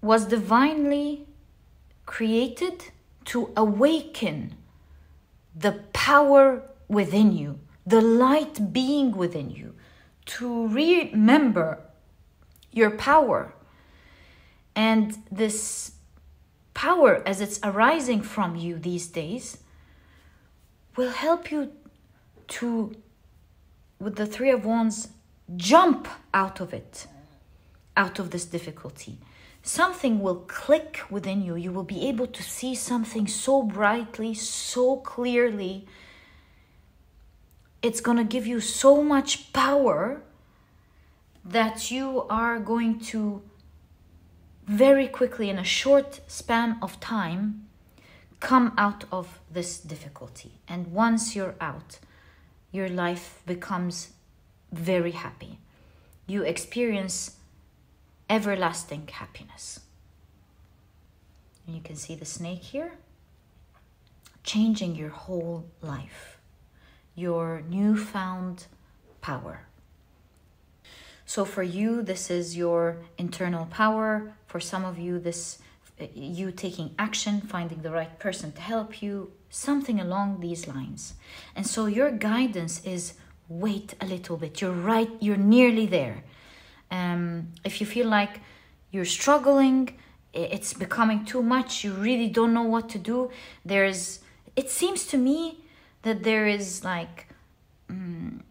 was divinely created to awaken the power within you, the light being within you, to remember your power. And this power, as it's arising from you these days, will help you to, with the Three of Wands, jump out of it, out of this difficulty. Something will click within you. You will be able to see something so brightly, so clearly. It's going to give you so much power that you are going to very quickly, in a short span of time, come out of this difficulty. And once you're out, your life becomes very happy. You experience everlasting happiness. And you can see the snake here, changing your whole life, your newfound power. So for you, this is your internal power. For some of you, this you taking action, finding the right person to help you, something along these lines. And so your guidance is wait a little bit. You're nearly there. If you feel like you're struggling, it's becoming too much, you really don't know what to do, it seems to me that there is like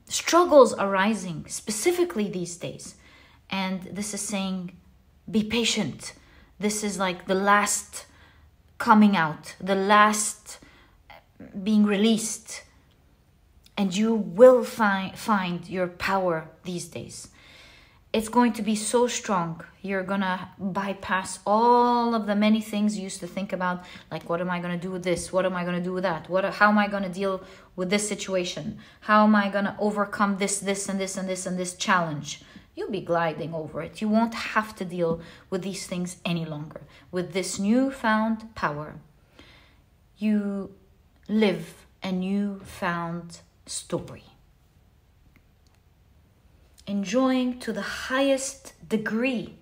struggles arising specifically these days. And this is saying, be patient. This is like the last coming out, the last being released. And you will find your power these days. It's going to be so strong. You're going to bypass all of the many things you used to think about, like, what am I going to do with this? What am I going to do with that? How am I going to deal with this situation? How am I going to overcome this, and this challenge? You'll be gliding over it. You won't have to deal with these things any longer. With this newfound power, you live a newfound story. Enjoying to the highest degree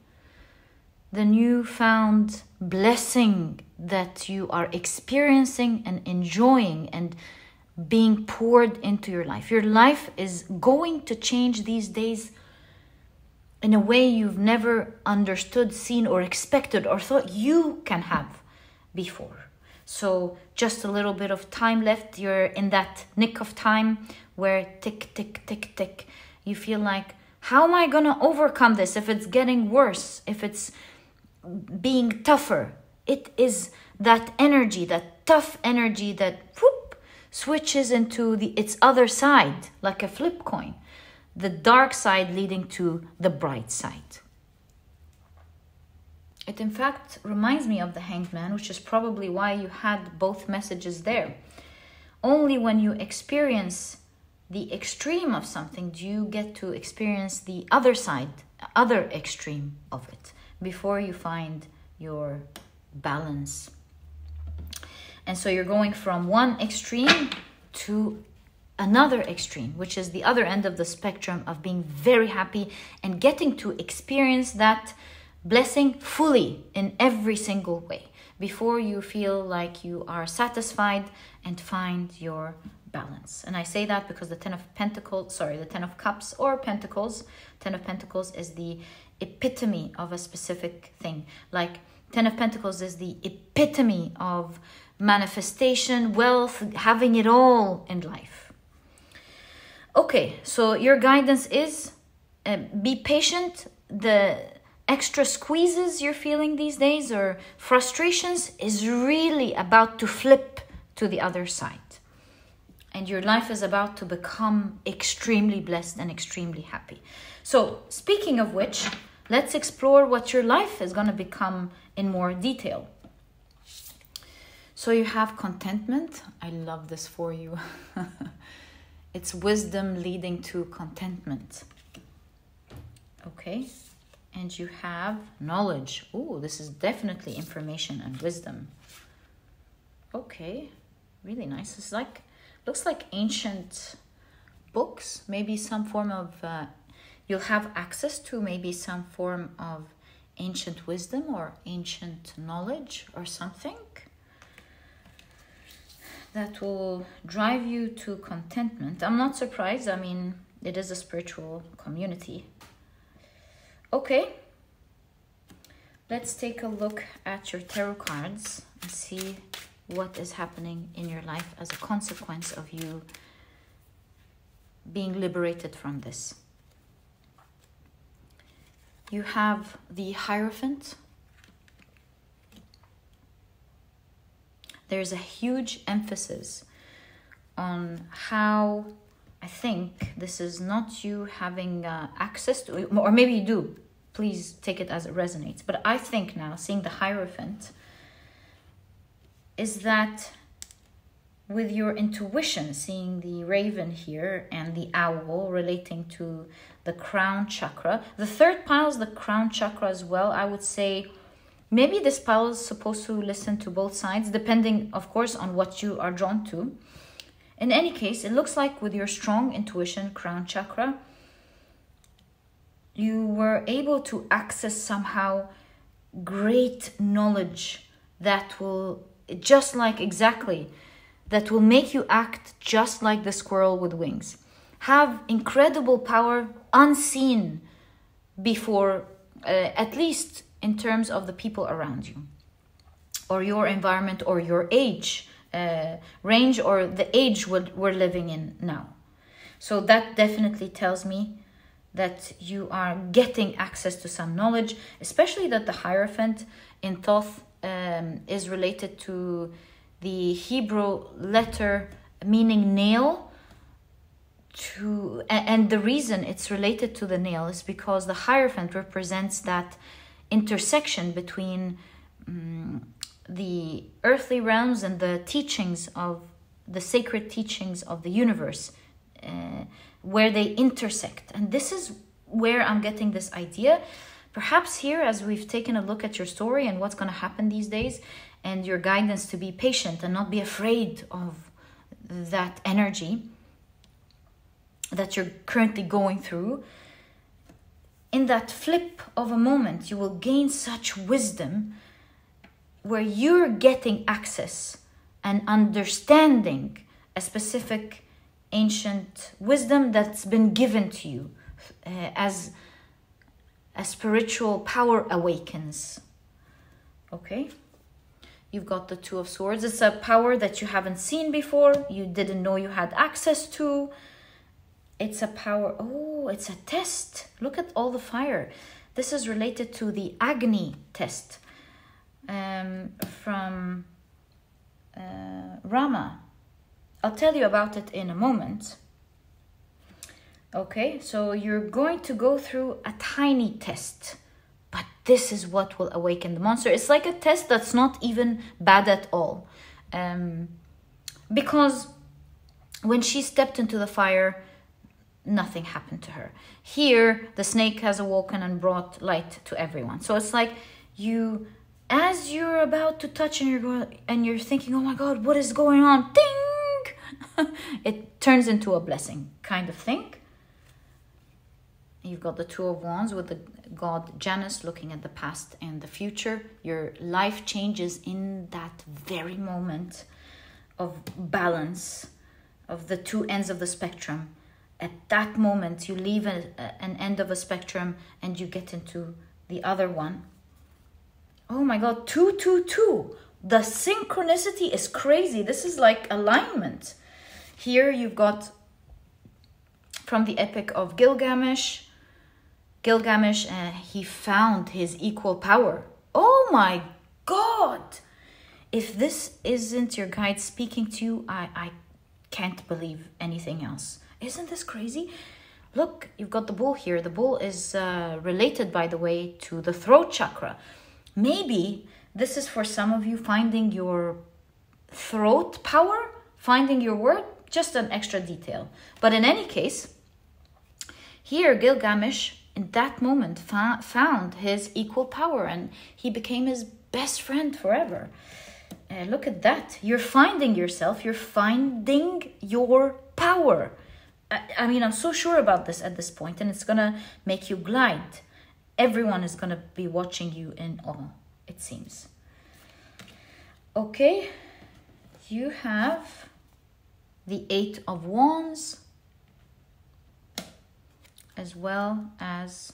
the newfound blessing that you are experiencing and enjoying and being poured into your life. Your life is going to change these days in a way you've never understood, seen, or expected, or thought you can have before. So just a little bit of time left. You're in that nick of time where tick, tick, tick, tick. You feel like, how am I going to overcome this if it's getting worse, if it's being tougher? It is that energy, that tough energy that whoop, switches into its other side, like a flip coin. The dark side leading to the bright side. It in fact reminds me of the Hanged Man, which is probably why you had both messages there. Only when you experience the extreme of something do you get to experience the other side, other extreme of it, before you find your balance. And so you're going from one extreme to another extreme, which is the other end of the spectrum of being very happy and getting to experience that blessing fully in every single way before you feel like you are satisfied and find your balance. And I say that because the Ten of Cups or Pentacles, Ten of Pentacles is the epitome of a specific thing. Like Ten of Pentacles is the epitome of manifestation, wealth, having it all in life. Okay, so your guidance is be patient. The extra squeezes you're feeling these days or frustrations is really about to flip to the other side. And your life is about to become extremely blessed and extremely happy. So speaking of which, let's explore what your life is going to become in more detail. So you have contentment. I love this for you. It's wisdom leading to contentment. Okay. And you have knowledge. Oh, this is definitely information and wisdom. Okay. Really nice. It's like, looks like ancient books. Maybe some form of, you'll have access to maybe some form of ancient wisdom or ancient knowledge or something that will drive you to contentment. I'm not surprised. I mean, it is a spiritual community. Okay. Let's take a look at your tarot cards and see what is happening in your life as a consequence of you being liberated from this. You have the Hierophant. There's a huge emphasis on how, I think this is not you having access to, or maybe you do. Please take it as it resonates. But I think now, seeing the Hierophant, is that with your intuition, seeing the raven here and the owl relating to the crown chakra. The third pile is the crown chakra as well. I would say maybe this pile is supposed to listen to both sides, depending, of course, on what you are drawn to. In any case, it looks like with your strong intuition, crown chakra, you were able to access somehow great knowledge that will, just like exactly, that will make you act just like the squirrel with wings. Have incredible power unseen before, at least in terms of the people around you, or your environment, or your age range, or the age we're living in now. So that definitely tells me that you are getting access to some knowledge, especially that the Hierophant in Thoth is related to the Hebrew letter meaning nail. And the reason it's related to the nail is because the Hierophant represents that intersection between the earthly realms and the teachings of the sacred teachings of the universe, where they intersect. And this is where I'm getting this idea. Perhaps here, as we've taken a look at your story and what's going to happen these days, and your guidance to be patient and not be afraid of that energy that you're currently going through, in that flip of a moment, you will gain such wisdom where you're getting access and understanding a specific ancient wisdom that's been given to you as a spiritual power awakens. Okay? You've got the Two of Swords. It's a power that you haven't seen before, you didn't know you had access to. It's a power, oh, it's a test. Look at all the fire. This is related to the Agni test from Rama. I'll tell you about it in a moment. Okay, so you're going to go through a tiny test, but this is what will awaken the monster. It's like a test that's not even bad at all. Because when she stepped into the fire, nothing happened to her. Here, the snake has awoken and brought light to everyone. So it's like you, as you're about to touch and you're thinking, oh my God, what is going on? Ding! it turns into a blessing kind of thing. You've got the Two of Wands with the god Janus looking at the past and the future. Your life changes in that very moment of balance of the two ends of the spectrum. At that moment, you leave an end of a spectrum and you get into the other one. Oh my God, 222. The synchronicity is crazy. This is like alignment. Here you've got from the epic of Gilgamesh. Gilgamesh, he found his equal power. Oh my God. If this isn't your guide speaking to you, I can't believe anything else. Isn't this crazy? Look, you've got the bull here. The bull is related, by the way, to the throat chakra. Maybe this is for some of you finding your throat power, finding your word, just an extra detail. But in any case, here Gilgamesh in that moment found his equal power and he became his best friend forever. Look at that. You're finding yourself. You're finding your power. I mean, I'm so sure about this at this point, and it's going to make you glide. Everyone is going to be watching you in awe, it seems. Okay. You have the Eight of Wands, as well as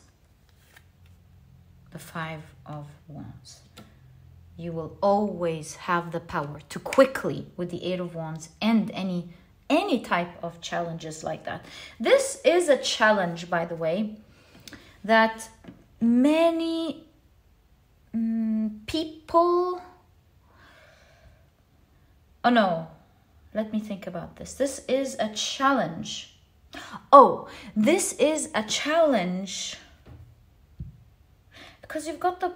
the Five of Wands. You will always have the power to quickly, with the Eight of Wands, end any type of challenges like that. This is a challenge, by the way, that many people... Oh no, let me think about this. This is a challenge. Oh, this is a challenge because you've got the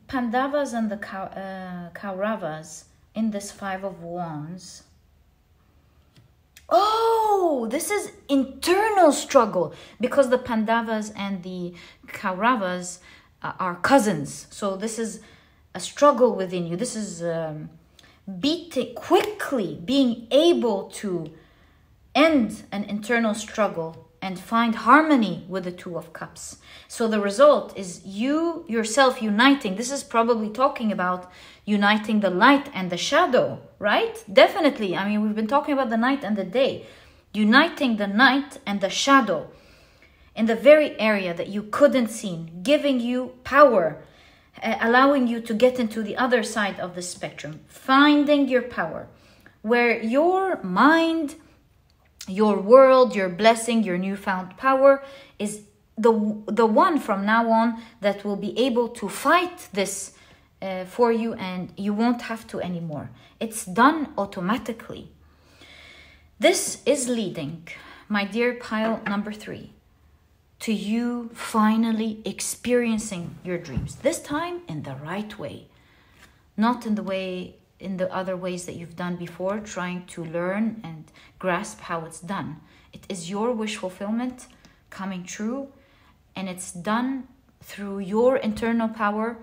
Pandavas and the Kauravas in this Five of Wands. Oh, this is internal struggle because the Pandavas and the Kauravas are cousins. So this is a struggle within you. This is being able to end an internal struggle and find harmony with the Two of Cups. So the result is you yourself uniting. This is probably talking about uniting the light and the shadow, right? Definitely. I mean, we've been talking about the night and the day. Uniting the night and the shadow in the very area that you couldn't see, giving you power, allowing you to get into the other side of the spectrum, finding your power, where your mind, your world, your blessing, your newfound power is the one from now on that will be able to fight this for you, and you won't have to anymore. It's done automatically. This is leading, my dear pile number 3, to you finally experiencing your dreams. This time in the right way, not in the other ways that you've done before, trying to learn and grasp how it's done. It is your wish fulfillment coming true, and it's done through your internal power.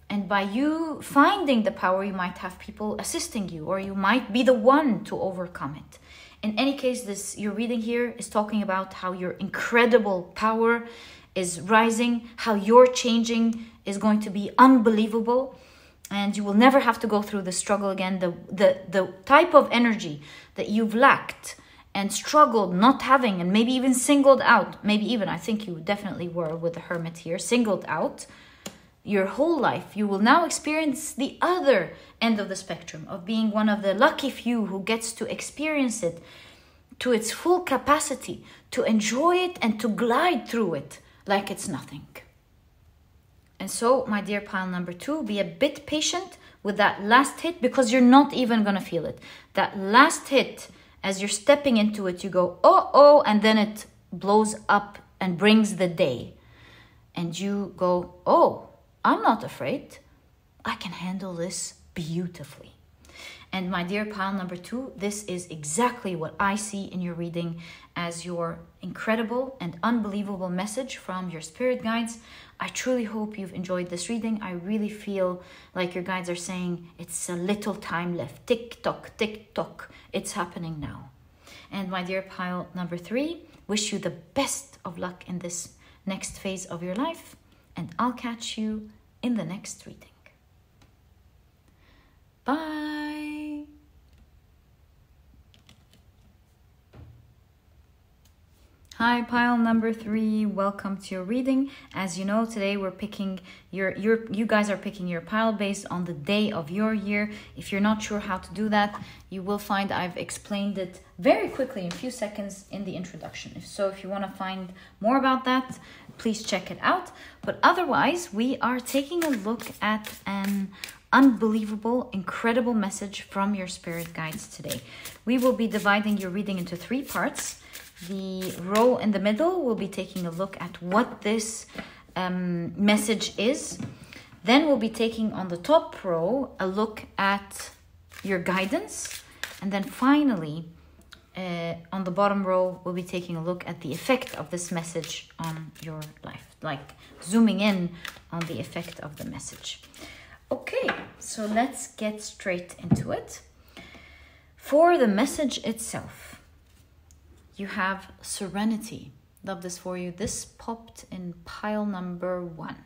And by you finding the power, you might have people assisting you, or you might be the one to overcome it. In any case, this you're reading here is talking about how your incredible power is rising, how your changing is going to be unbelievable, and you will never have to go through the struggle again. The type of energy that you've lacked and struggled not having, and maybe even singled out, I think you definitely were with the Hermit here, singled out your whole life. You will now experience the other end of the spectrum of being one of the lucky few who gets to experience it to its full capacity, to enjoy it and to glide through it like it's nothing. And so, my dear pile number 2, be a bit patient with that last hit, because you're not even going to feel it. That last hit, as you're stepping into it, you go, oh, and then it blows up and brings the day. And you go, oh, I'm not afraid. I can handle this beautifully. And my dear pile number 2, this is exactly what I see in your reading as your incredible and unbelievable message from your spirit guides. I truly hope you've enjoyed this reading. I really feel like your guides are saying it's a little time left. Tick tock, tick tock. It's happening now. And my dear pile number 3, wish you the best of luck in this next phase of your life. And I'll catch you in the next reading. Bye. Hi, pile number 3. Welcome to your reading. As you know, today we're picking you guys are picking your pile based on the day of your year. If you're not sure how to do that, you will find I've explained it very quickly in a few seconds in the introduction. So if you want to find more about that, please check it out. But otherwise, we are taking a look at an unbelievable, incredible message from your spirit guides today. We will be dividing your reading into 3 parts. The row in the middle will be taking a look at what this message is. Then we'll be taking on the top row a look at your guidance. And then finally, on the bottom row, we'll be taking a look at the effect of this message on your life, like zooming in on the effect of the message. Okay, so let's get straight into it. For the message itself, you have serenity. Love this for you. This popped in pile number 1.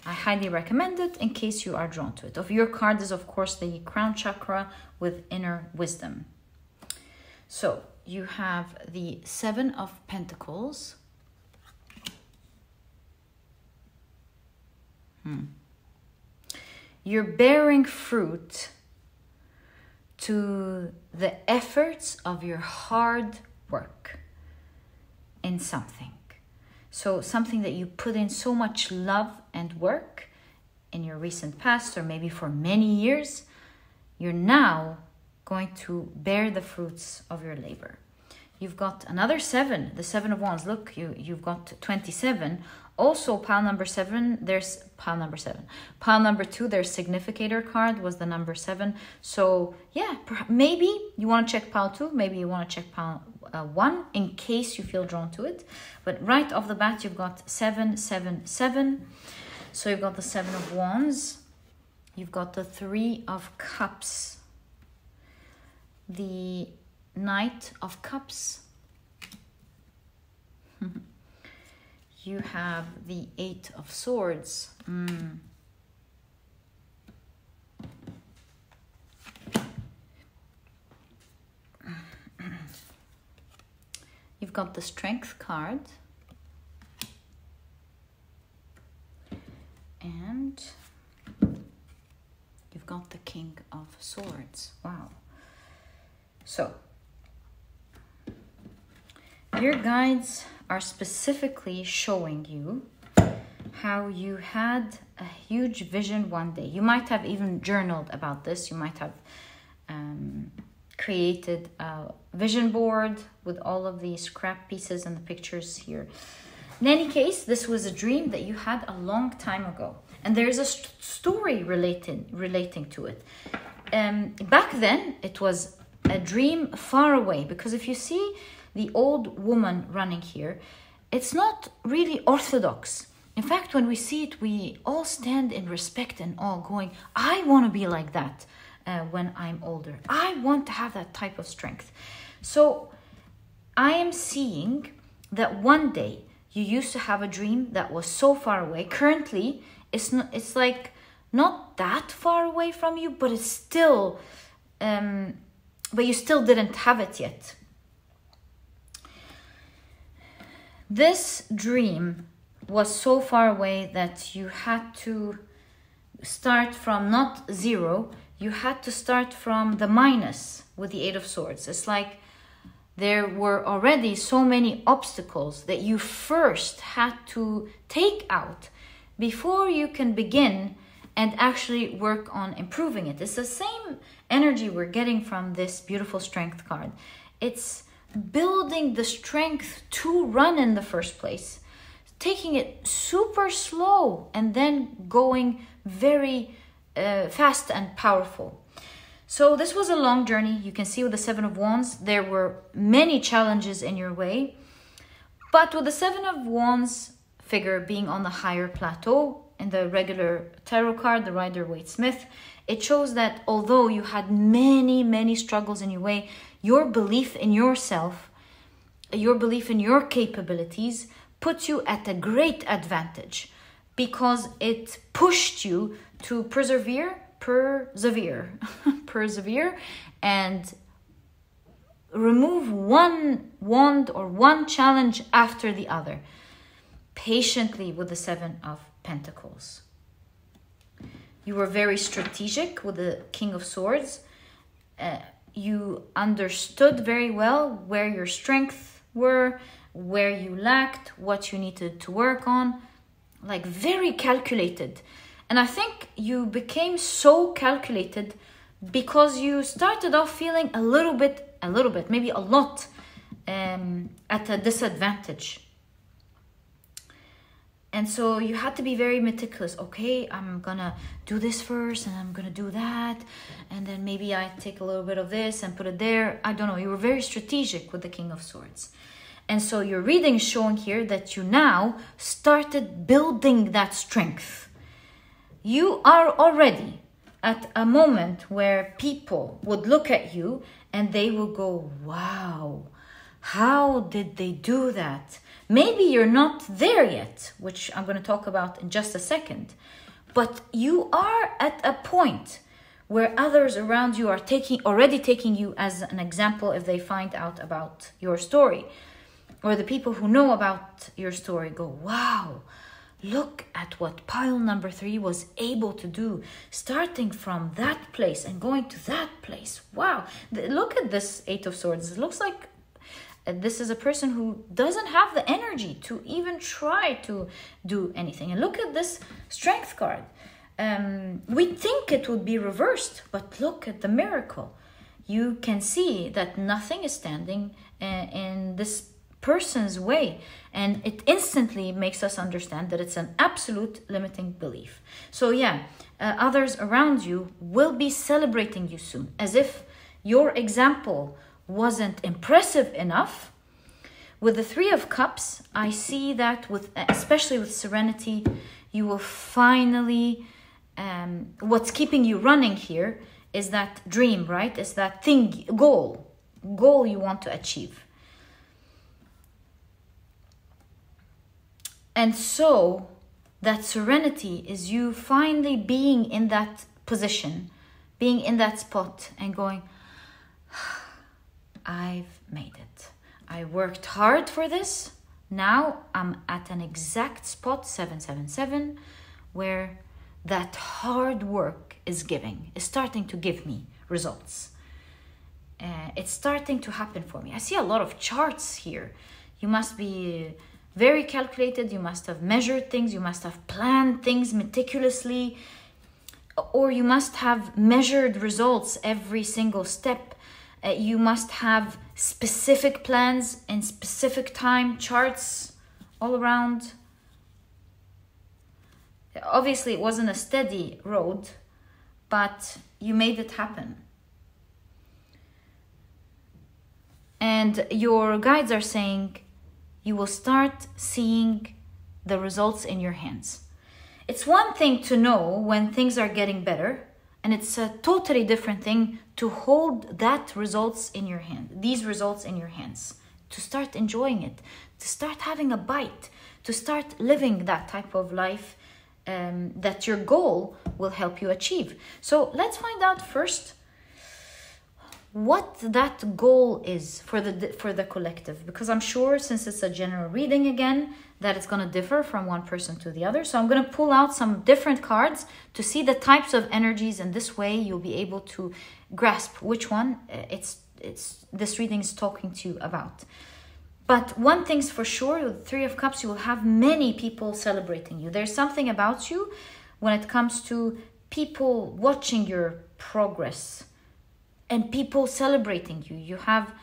I highly recommend it in case you are drawn to it. Of your card is, of course, the crown chakra with inner wisdom. So you have the 7 of Pentacles. You're bearing fruit to the efforts of your hard work in something. So something that you put in so much love and work in your recent past, or maybe for many years, you're now going to bear the fruits of your labor. You've got another 7, the 7 of Wands. Look, you've got 27. Also, pile number 7, there's pile number 7. Pile number 2, their significator card was the number 7. So yeah, maybe you want to check pile 2, maybe you want to check pile 1 in case you feel drawn to it. But right off the bat, you've got 7, 7, 7. So you've got the 7 of Wands. You've got the 3 of Cups. The Knight of Cups. You have the 8 of Swords. You've got the Strength card. And you've got the King of Swords. Wow. So, your guides are specifically showing you how you had a huge vision one day. You might have even journaled about this. You might have created a vision board with all of these scrap pieces and the pictures here. In any case, this was a dream that you had a long time ago. And there's a story relating to it. Back then, it was a dream far away. Because if you see the old woman running here, it's not really orthodox. In fact, when we see it, we all stand in respect and awe, going, I want to be like that when I'm older. I want to have that type of strength. So I am seeing that one day you used to have a dream that was so far away. Currently, it's like not that far away from you, but it's still, but you still didn't have it yet. This dream was so far away that you had to start from not 0, you had to start from the minus with the 8 of Swords. It's like there were already so many obstacles that you first had to take out before you can begin and actually work on improving it. It's the same energy we're getting from this beautiful Strength card. It's building the strength to run in the first place, taking it super slow and then going very fast and powerful. So this was a long journey. You can see with the Seven of Wands, there were many challenges in your way. But with the Seven of Wands figure being on the higher plateau, in the regular tarot card, the Rider-Waite-Smith, it shows that although you had many, many struggles in your way, your belief in yourself, your belief in your capabilities puts you at a great advantage because it pushed you to persevere and remove one wand or one challenge after the other, patiently with the Seven of Pentacles. You were very strategic with the King of Swords. You understood very well where your strengths were, where you lacked, what you needed to work on, like very calculated. And I think you became so calculated because you started off feeling a little bit, maybe a lot at a disadvantage. And so you had to be very meticulous. Okay, I'm gonna do this first and I'm gonna do that. And then maybe I take a little bit of this and put it there. I don't know, you were very strategic with the King of Swords. And so your reading is showing here that you now started building that strength. You are already at a moment where people would look at you and they will go, wow, how did they do that? Maybe you're not there yet, which I'm going to talk about in just a second, but you are at a point where others around you are already taking you as an example if they find out about your story, or the people who know about your story go, wow, look at what pile number 3 was able to do, starting from that place and going to that place. Wow, look at this Eight of Swords. It looks like this is a person who doesn't have the energy to even try to do anything. And look at this Strength card. We think it would be reversed, but look at the miracle. You can see that nothing is standing in this person's way, and it instantly makes us understand that it's an absolute limiting belief. So yeah, others around you will be celebrating you soon, as if your example wasn't impressive enough. With the Three of Cups, I see that especially with Serenity, you will finally, what's keeping you running here is that dream, right? Is that thing, goal you want to achieve. And so that serenity is you finally being in that position, being in that spot and going, I've made it. I worked hard for this. Now I'm at an exact spot, 777, where that hard work is starting to give me results. It's starting to happen for me. I see a lot of charts here. You must be very calculated. You must have measured things. You must have planned things meticulously. Or you must have measured results every single step. You must have specific plans and specific time charts all around. Obviously, it wasn't a steady road, but you made it happen. And your guides are saying you will start seeing the results in your hands. It's one thing to know when things are getting better, and it's a totally different thing to hold that results in your hand, these results in your hands, to start enjoying it, to start having a bite, to start living that type of life that your goal will help you achieve. So let's find out first what that goal is for the collective, because I'm sure, since it's a general reading again, that it's going to differ from one person to the other. So I'm going to pull out some different cards to see the types of energies, and this way you'll be able to grasp which one this reading is talking to you about. But one thing's for sure, with the Three of Cups, you will have many people celebrating you. There's something about you when it comes to people watching your progress and people celebrating you. You have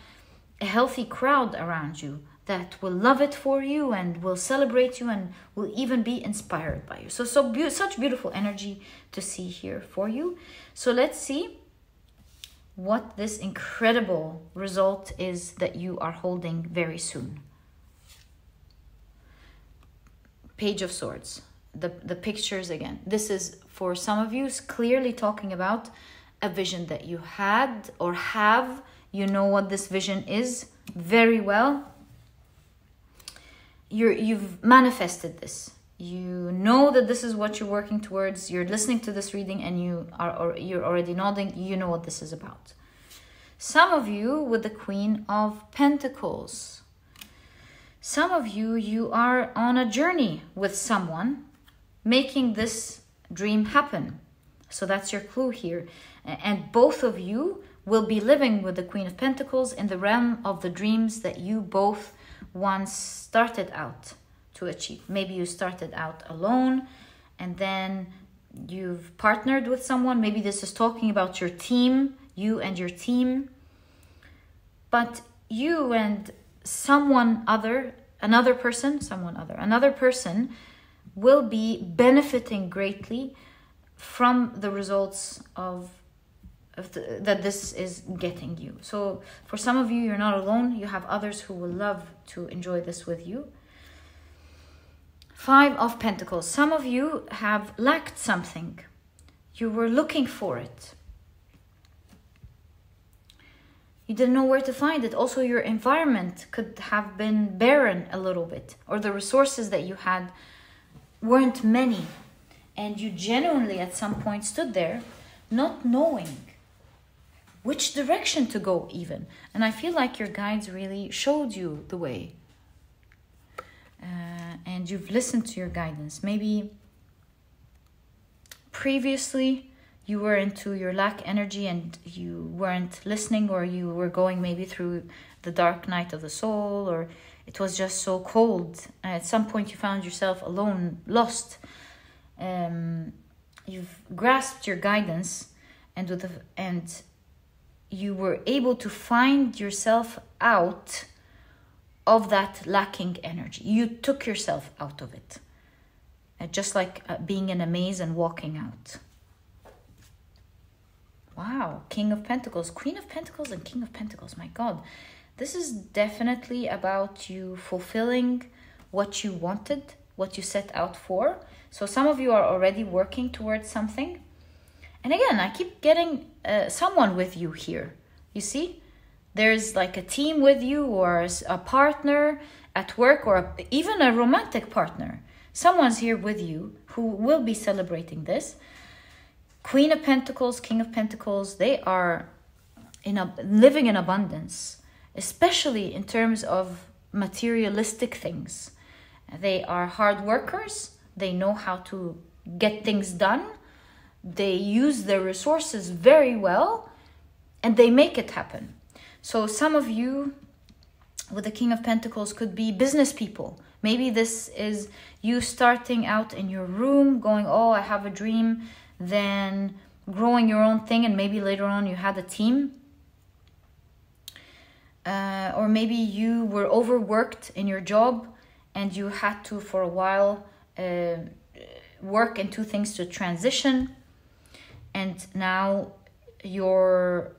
a healthy crowd around you that will love it for you and will celebrate you and will even be inspired by you. Such beautiful energy to see here for you. So let's see what this incredible result is that you are holding very soon. Page of Swords, the pictures again. This is, for some of you, clearly talking about a vision that you had or have. You know what this vision is very well. You've manifested this. You know that this is what you're working towards. You're listening to this reading and you're already nodding. You know what this is about. Some of you with the Queen of Pentacles. Some of you are on a journey with someone, making this dream happen. So that's your clue here. And both of you will be living with the Queen of Pentacles in the realm of the dreams that you both once started out to achieve. Maybe you started out alone and then you've partnered with someone. Maybe this is talking about your team, you and your team. But you and another person will be benefiting greatly from the results that this is getting you. So for some of you, you're not alone. You have others who will love to enjoy this with you. 5 of Pentacles. Some of you have lacked something. You were looking for it. You didn't know where to find it. Also, your environment could have been barren a little bit, or the resources that you had weren't many. And you genuinely at some point stood there not knowing which direction to go even. And I feel like your guides really showed you the way. And you've listened to your guidance. Maybe previously you were into your lack energy and you weren't listening, or you were going maybe through the dark night of the soul, or it was just so cold. At some point you found yourself alone, lost. You've grasped your guidance and you were able to find yourself out of that lacking energy. You took yourself out of it. Just like being in a maze and walking out. Wow, King of Pentacles, Queen of Pentacles and King of Pentacles. My God, this is definitely about you fulfilling what you wanted, what you set out for. So some of you are already working towards something. And again, I keep getting someone with you here. You see? There's like a team with you, or a partner at work, or even a romantic partner. Someone's here with you who will be celebrating this. Queen of Pentacles, King of Pentacles, they are living in abundance, especially in terms of materialistic things. They are hard workers. They know how to get things done. They use their resources very well, and they make it happen. So some of you with the King of Pentacles could be business people. Maybe this is you starting out in your room going, oh, I have a dream, then growing your own thing, and maybe later on you had a team. Or maybe you were overworked in your job and you had to, for a while, work into things to transition. And now your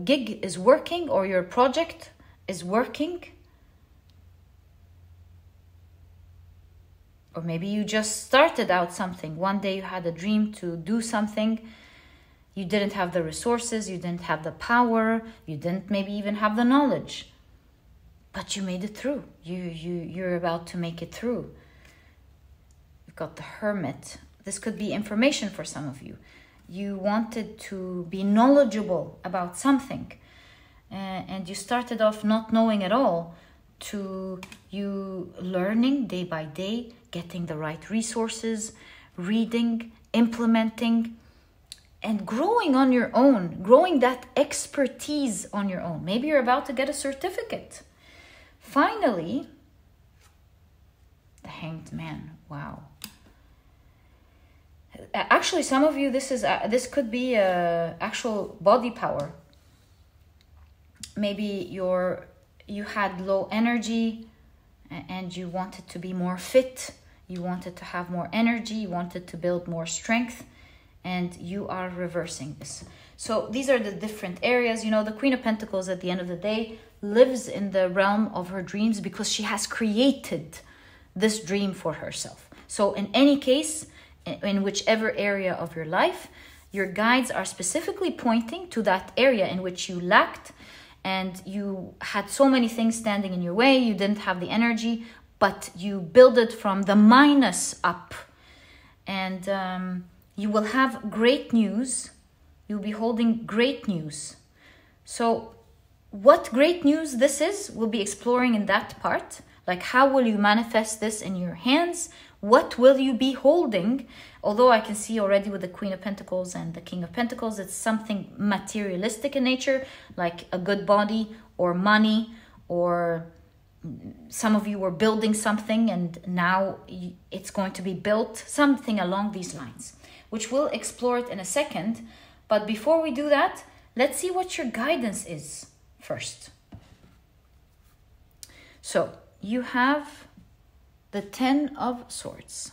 gig is working, or your project is working. Or maybe you just started out something. One day you had a dream to do something. You didn't have the resources, you didn't have the power, you didn't maybe even have the knowledge. But you made it through. You're about to make it through. You've got the Hermit. This could be information for some of you. You wanted to be knowledgeable about something, and you started off not knowing at all, to you learning day by day, getting the right resources, reading, implementing, and growing on your own, growing that expertise on your own. Maybe you're about to get a certificate. Finally, the Hanged Man. Wow. Actually, some of you, this could be actual body power. Maybe you had low energy and you wanted to be more fit. You wanted to have more energy. You wanted to build more strength. and you are reversing this. So these are the different areas. You know, the Queen of Pentacles at the end of the day lives in the realm of her dreams because she has created this dream for herself. So in any case, in whichever area of your life, your guides are specifically pointing to that area in which you lacked and you had so many things standing in your way, you didn't have the energy, but you build it from the minus up. And you will have great news. You'll be holding great news. So what great news this is, we'll be exploring in that part. Like, how will you manifest this in your hands? What will you be holding? Although I can see already with the Queen of Pentacles and the King of Pentacles, it's something materialistic in nature, like a good body or money, or some of you were building something and now it's going to be built, something along these lines, which we'll explore it in a second. But before we do that, let's see what your guidance is first. So you have the 10 of Swords.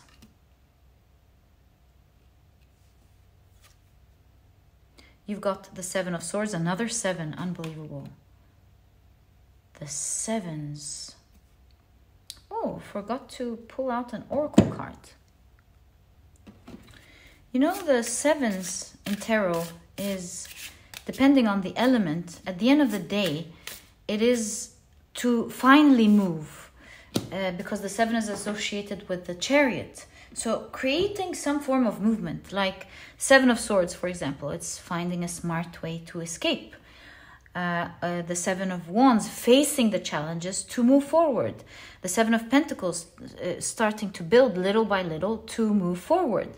You've got the 7 of Swords, another 7, unbelievable. The 7s. Oh, forgot to pull out an oracle card. You know, the 7s in tarot is, depending on the element, at the end of the day, it is to finally move. Because the 7 is associated with the Chariot. So creating some form of movement, like 7 of Swords, for example, it's finding a smart way to escape. The 7 of Wands, facing the challenges to move forward. The 7 of Pentacles, starting to build little by little to move forward.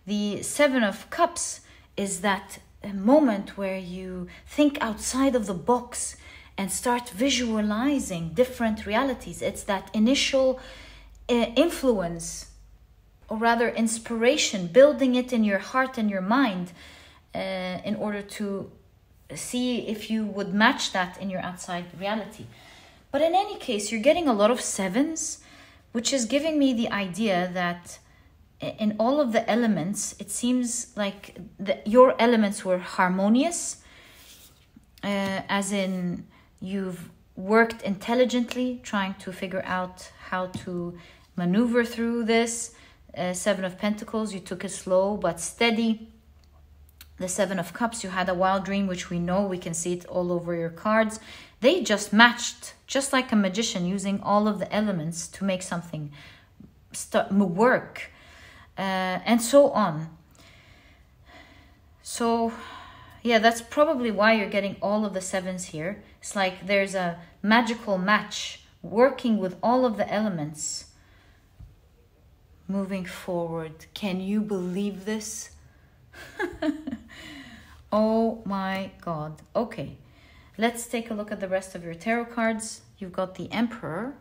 The 7 of Cups is that moment where you think outside of the box and start visualizing different realities. It's that initial influence, or rather inspiration, building it in your heart and your mind in order to see if you would match that in your outside reality. But in any case, you're getting a lot of 7s, which is giving me the idea that in all of the elements, it seems like your elements were harmonious, as in you've worked intelligently, trying to figure out how to maneuver through this. 7 of Pentacles, you took it slow but steady. The 7 of Cups, you had a wild dream, which we know, we can see it all over your cards. They just matched, just like a magician, using all of the elements to make something work, and so on. So yeah, that's probably why you're getting all of the 7s here. It's like there's a magical match working with all of the elements. Moving forward. Can you believe this? Oh my God. Okay, let's take a look at the rest of your tarot cards. You've got the Emperor.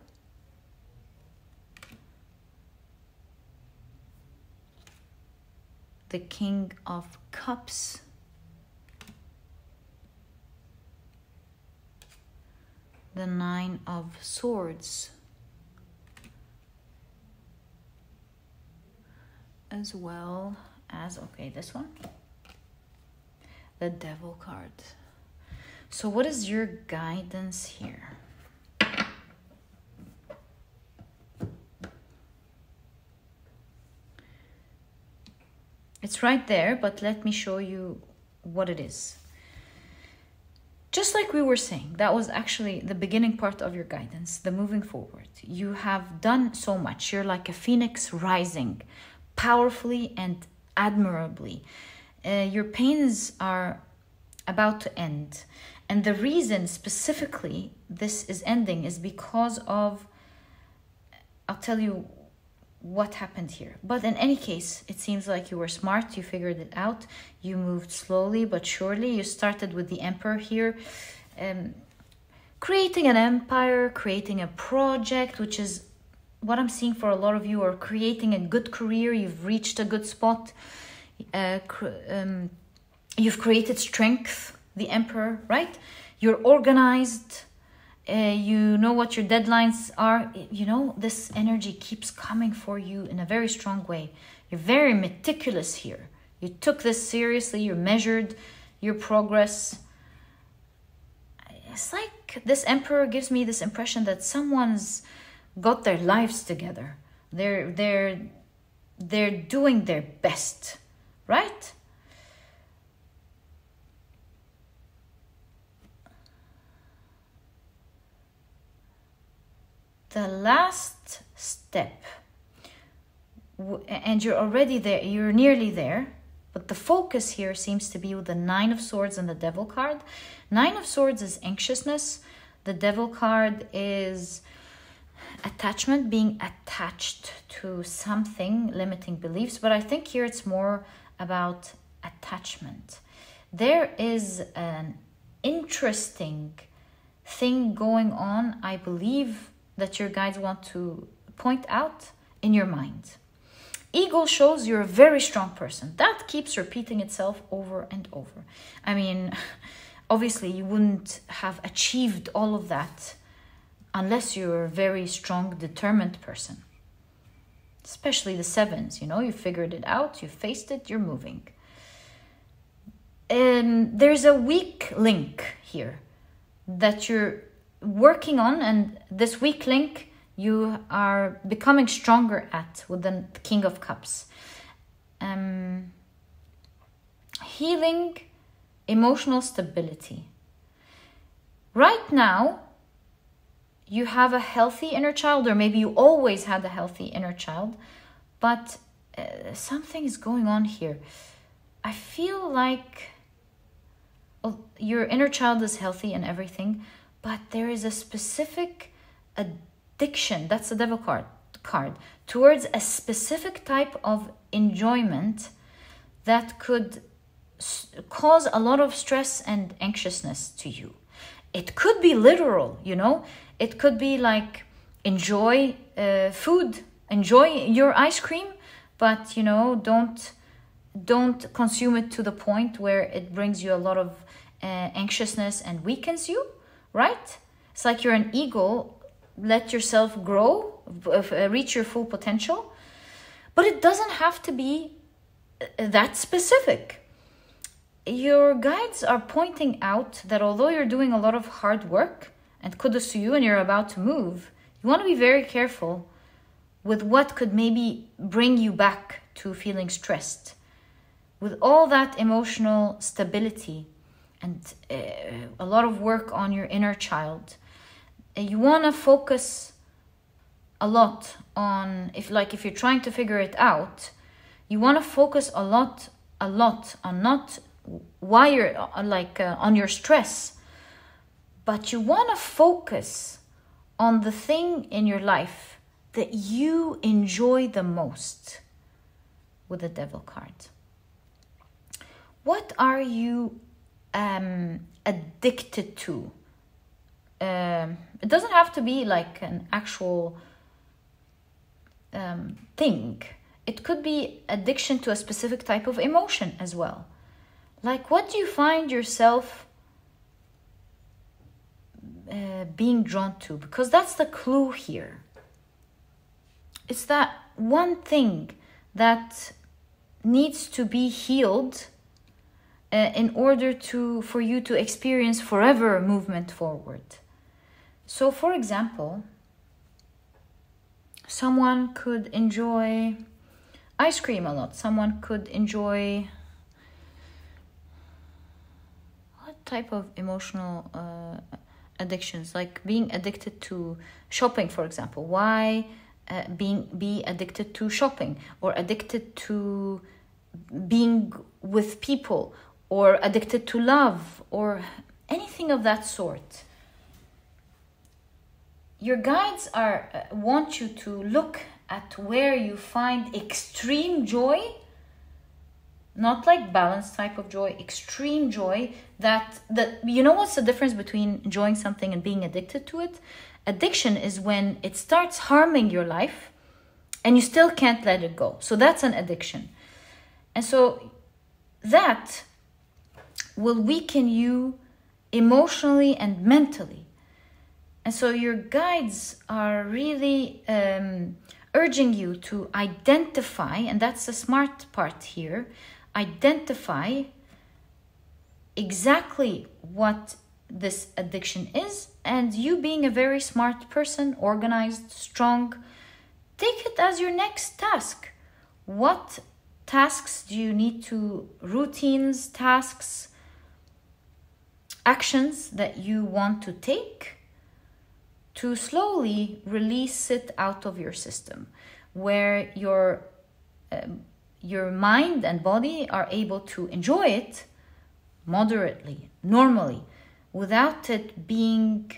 The King of Cups. The 9 of Swords. As well as, okay, this one. The Devil card. So what is your guidance here? It's right there, but let me show you what it is. Just like we were saying, that was actually the beginning part of your guidance, the moving forward. You have done so much. You're like a phoenix rising powerfully and admirably. Your pains are about to end. And the reason specifically this is ending is because of, I'll tell you what happened here. But in any case, it seems like you were smart. You figured it out. You moved slowly but surely. You started with the Emperor here. Creating an empire, creating a project, which is what I'm seeing for a lot of you, are creating a good career. You've reached a good spot. You've created strength, the Emperor, right? You're organized. You know what your deadlines are. You know, this energy keeps coming for you in a very strong way. You're very meticulous here. You took this seriously, you measured your progress. It's like this emperor gives me this impression that someone's got their lives together. They're doing their best, right? The last step, and you're already there, you're nearly there, but the focus here seems to be with the Nine of Swords and the Devil card. Nine of Swords is anxiousness. The Devil card is attachment, being attached to something, limiting beliefs. But I think here it's more about attachment. There is an interesting thing going on, I believe, that your guides want to point out in your mind. Eagle shows you're a very strong person. That keeps repeating itself over and over. I mean, obviously you wouldn't have achieved all of that unless you're a very strong, determined person. Especially the sevens, you know, you figured it out, you faced it, you're moving. There's a weak link here that you're working on, and this weak link you are becoming stronger at with the King of Cups. Healing, emotional stability. Right now, you have a healthy inner child, or maybe you always had a healthy inner child, but something is going on here. I feel like your inner child is healthy and everything, but there is a specific addiction, that's the Devil card, towards a specific type of enjoyment that could cause a lot of stress and anxiousness to you. It could be literal, you know. It could be like enjoy food, enjoy your ice cream, but, you know, don't consume it to the point where it brings you a lot of anxiousness and weakens you. Right? It's like you're an eagle, let yourself grow, reach your full potential. But it doesn't have to be that specific. Your guides are pointing out that although you're doing a lot of hard work, and kudos to you, and you're about to move, you want to be very careful with what could maybe bring you back to feeling stressed. With all that emotional stability, and a lot of work on your inner child, you want to focus a lot on, if you're trying to figure it out, you want to focus a lot on not why you're on your stress, but you want to focus on the thing in your life that you enjoy the most with the Devil card. What are you addicted to? It doesn't have to be like an actual thing. It could be addiction to a specific type of emotion as well. Like, what do you find yourself being drawn to? Because that's the clue here. It's that one thing that needs to be healed in order for you to experience forever movement forward. So, for example, someone could enjoy ice cream a lot. Someone could enjoy... What type of emotional addictions? Like being addicted to shopping, for example. Why be addicted to shopping? Or addicted to being with people? Or addicted to love, or anything of that sort. Your guides want you to look at where you find extreme joy, not like balanced type of joy, extreme joy. That you know what's the difference between enjoying something and being addicted to it? Addiction is when it starts harming your life and you still can't let it go. So that's an addiction. And so that will weaken you emotionally and mentally. And so your guides are really urging you to identify, and that's the smart part here, identify exactly what this addiction is, and you being a very smart person, organized, strong, take it as your next task. What tasks do you need to, routines, tasks, actions that you want to take to slowly release it out of your system, where your mind and body are able to enjoy it moderately, normally, without it being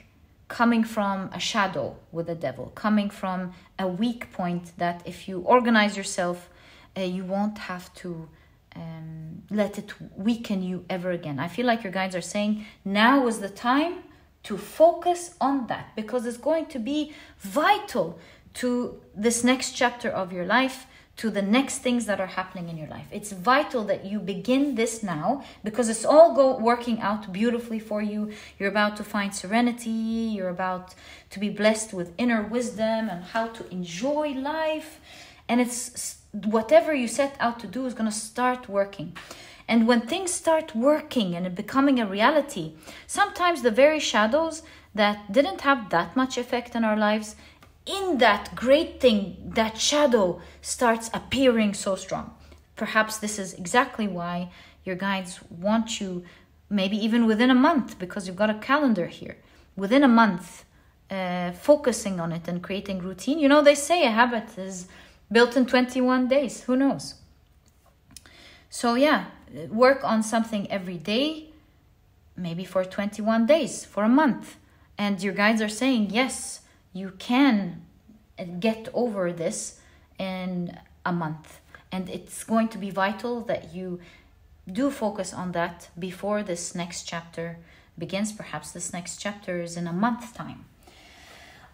coming from a shadow with the devil, coming from a weak point that if you organize yourself, you won't have to let it weaken you ever again. I feel like your guides are saying now is the time to focus on that, because it's going to be vital to this next chapter of your life, to the next things that are happening in your life. It's vital that you begin this now, because it's all working out beautifully for you. You're about to find serenity. You're about to be blessed with inner wisdom and how to enjoy life. And it's whatever you set out to do is going to start working. And when things start working and becoming a reality, sometimes the very shadows that didn't have that much effect in our lives, in that great thing, that shadow starts appearing so strong. Perhaps this is exactly why your guides want you, maybe even within a month, because you've got a calendar here, within a month, focusing on it and creating routine. You know, they say a habit is built in 21 days. Who knows? So yeah, work on something every day, maybe for 21 days, for a month. And your guides are saying, yes, you can get over this in a month. And it's going to be vital that you do focus on that before this next chapter begins. Perhaps this next chapter is in a month's time.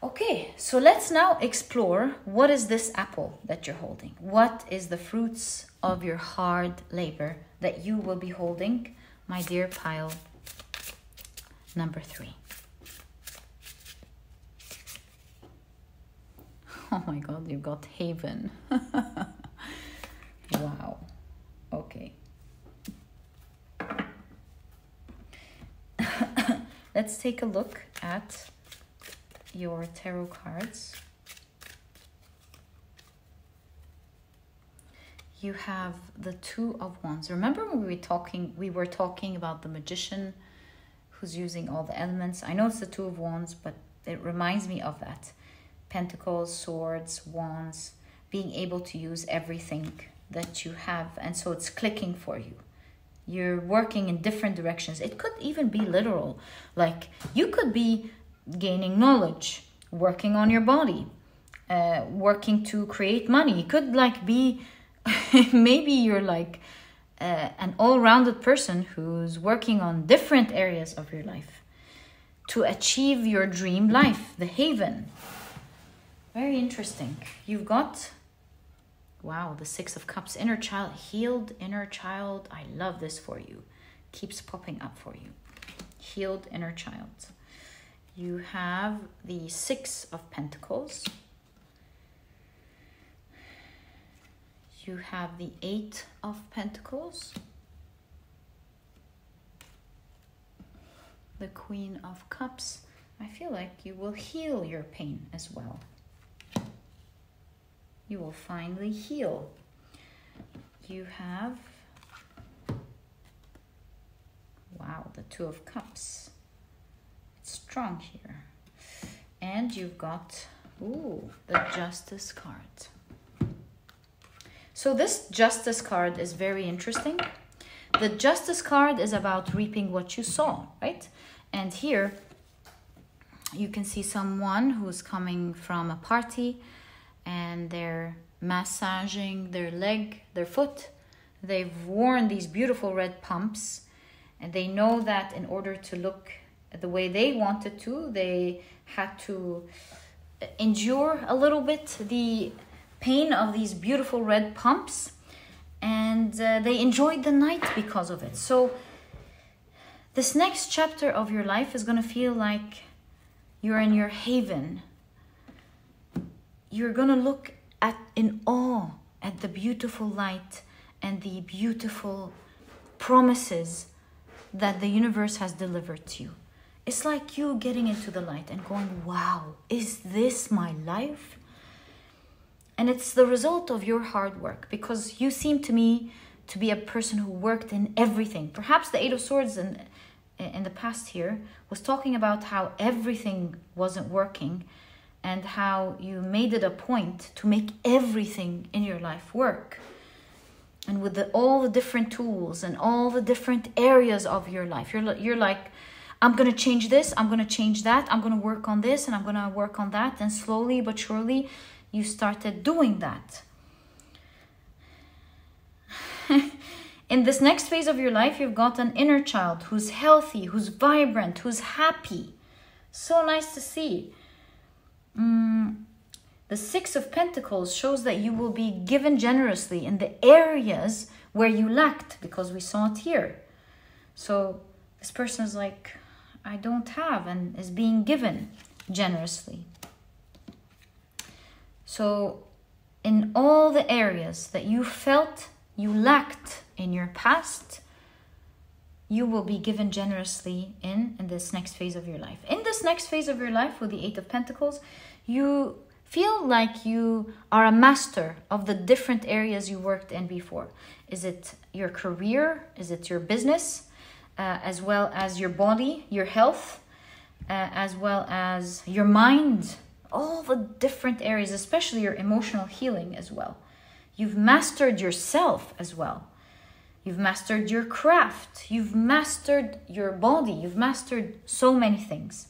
Okay, so let's now explore, what is this apple that you're holding? What is the fruits of your hard labor that you will be holding, my dear pile number 3? Oh my God, you got Haven. Wow. Okay. Let's take a look at your tarot cards. You have the Two of Wands. Remember when we were talking about the magician who's using all the elements? I know it's the Two of Wands, but it reminds me of that. Pentacles, swords, wands, being able to use everything that you have. And so it's clicking for you. You're working in different directions. It could even be literal. Like you could be gaining knowledge, working on your body, working to create money. It could like be, maybe you're like an all-rounded person who's working on different areas of your life to achieve your dream life, the Haven. Very interesting. You've got, wow, the Six of Cups, inner child, healed inner child. I love this for you. Keeps popping up for you. Healed inner child. You have the Six of Pentacles. You have the Eight of Pentacles. The Queen of Cups. I feel like you will heal your pain as well. You will finally heal. You have, wow, the Two of Cups. It's strong here. And you've got, ooh, the Justice card. So this Justice card is very interesting. The Justice card is about reaping what you sow, right? And here you can see someone who's coming from a party and they're massaging their leg, their foot. They've worn these beautiful red pumps, and they know that in order to look the way they wanted to, they had to endure a little bit the pain of these beautiful red pumps, and they enjoyed the night because of it. So this next chapter of your life is going to feel like you're in your haven. You're going to look in awe at the beautiful light and the beautiful promises that the universe has delivered to you. It's like you getting into the light and going, wow, is this my life? And it's the result of your hard work, because you seem to me to be a person who worked in everything. Perhaps the Eight of Swords in the past here was talking about how everything wasn't working and how you made it a point to make everything in your life work. And with all the different tools and all the different areas of your life, you're like, I'm going to change this, I'm going to change that, I'm going to work on this, and I'm going to work on that. And slowly but surely, you started doing that. In this next phase of your life, you've got an inner child who's healthy, who's vibrant, who's happy. So nice to see. The Six of Pentacles shows that you will be given generously in the areas where you lacked, because we saw it here. So this person is like, I don't have, and is being given generously. So in all the areas that you felt you lacked in your past, you will be given generously in this next phase of your life. In this next phase of your life with the Eight of Pentacles, you feel like you are a master of the different areas you worked in before. Is it your career? Is it your business? As well as your body, your health, as well as your mind, all the different areas, especially your emotional healing as well. You've mastered yourself as well. You've mastered your craft. You've mastered your body. You've mastered so many things.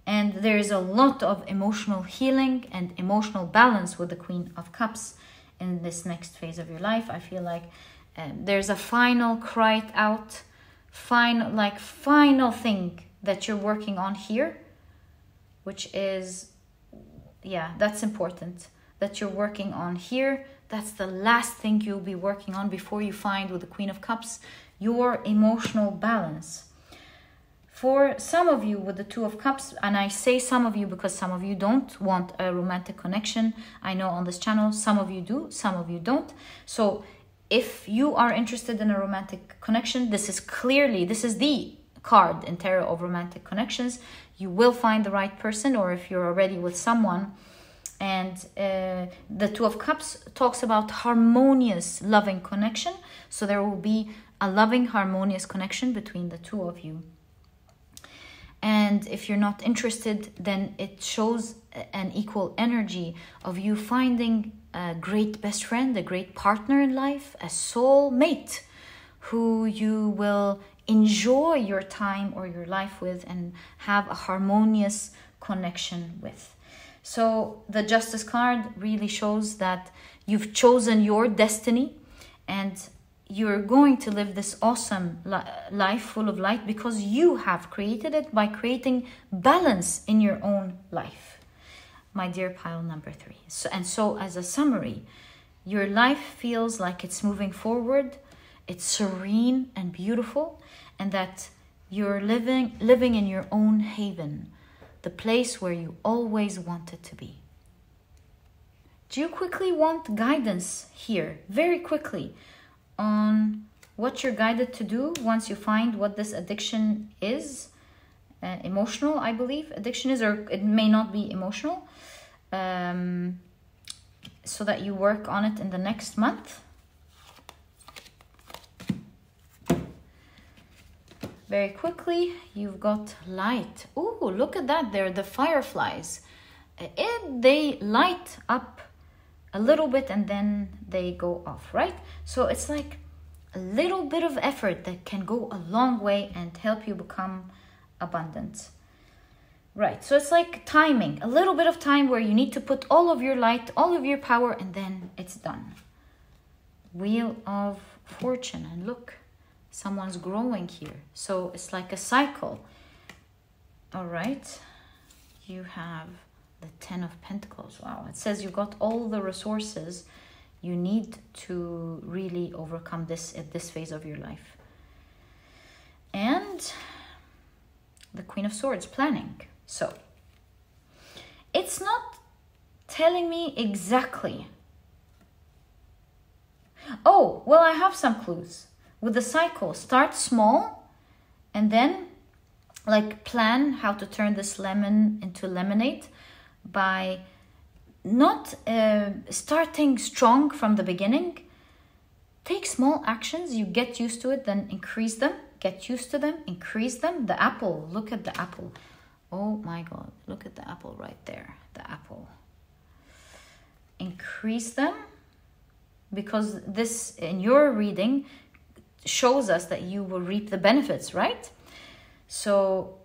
And there is a lot of emotional healing and emotional balance with the Queen of Cups in this next phase of your life. I feel like there's a final cried out, final thing that you're working on here, which is, yeah, that's important, that you're working on here. That's the last thing you'll be working on before you find, with the Queen of Cups, your emotional balance. For some of you with the Two of Cups, and I say some of you because some of you don't want a romantic connection. I know on this channel, some of you do, some of you don't. So if you are interested in a romantic connection, this is the card in tarot of romantic connections. You will find the right person, or if you're already with someone. And the Two of Cups talks about harmonious, loving connection. So there will be a loving, harmonious connection between the two of you. And if you're not interested, then it shows an equal energy of you finding a great best friend, a great partner in life, a soul mate who you will enjoy your time or your life with and have a harmonious connection with. So the Justice card really shows that you've chosen your destiny and you're going to live this awesome life full of light because you have created it by creating balance in your own life. My dear pile number 3. So as a summary, your life feels like it's moving forward, it's serene and beautiful, and that you're living in your own haven, the place where you always wanted to be. Do you quickly want guidance here, very quickly, on what you're guided to do once you find what this addiction is? Emotional, I believe addiction is, or it may not be emotional, so that you work on it in the next month. Very quickly, you've got light. Oh, look at that. They're the fireflies. They light up a little bit and then they go off, right? So it's like a little bit of effort that can go a long way and help you become abundant. Right, so it's like timing. A little bit of time where you need to put all of your light, all of your power, and then it's done. Wheel of Fortune, and look. Someone's growing here. So it's like a cycle. All right. You have the 10 of Pentacles. Wow. It says you got all the resources you need to really overcome this at this phase of your life. And the Queen of Swords, planning. So it's not telling me exactly. Oh, well, I have some clues. With the cycle, start small and then like plan how to turn this lemon into lemonade by not starting strong from the beginning. Take small actions, you get used to it, then increase them, get used to them, increase them. The apple, look at the apple. Oh my God, look at the apple right there, the apple. Increase them, because this in your reading shows us that you will reap the benefits, right? So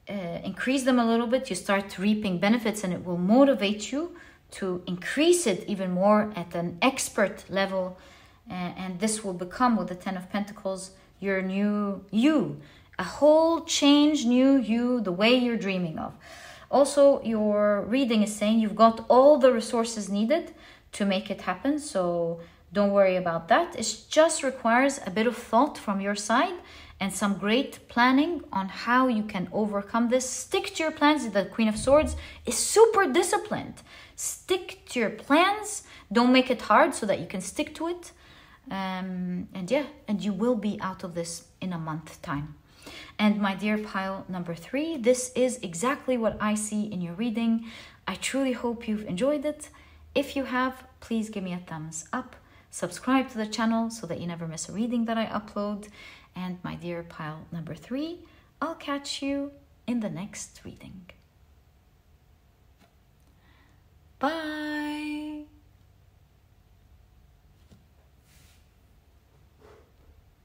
increase them a little bit, you start reaping benefits, and it will motivate you to increase it even more at an expert level. And this will become, with the 10 of Pentacles, your new you, a whole change, new you, the way you're dreaming of. Also, your reading is saying you've got all the resources needed to make it happen, so don't worry about that. It just requires a bit of thought from your side and some great planning on how you can overcome this. Stick to your plans. The Queen of Swords is super disciplined. Stick to your plans. Don't make it hard so that you can stick to it. And you will be out of this in a month's time. And my dear pile number 3, this is exactly what I see in your reading. I truly hope you've enjoyed it. If you have, please give me a thumbs up. Subscribe to the channel so that you never miss a reading that I upload. And my dear pile number 3, I'll catch you in the next reading. Bye.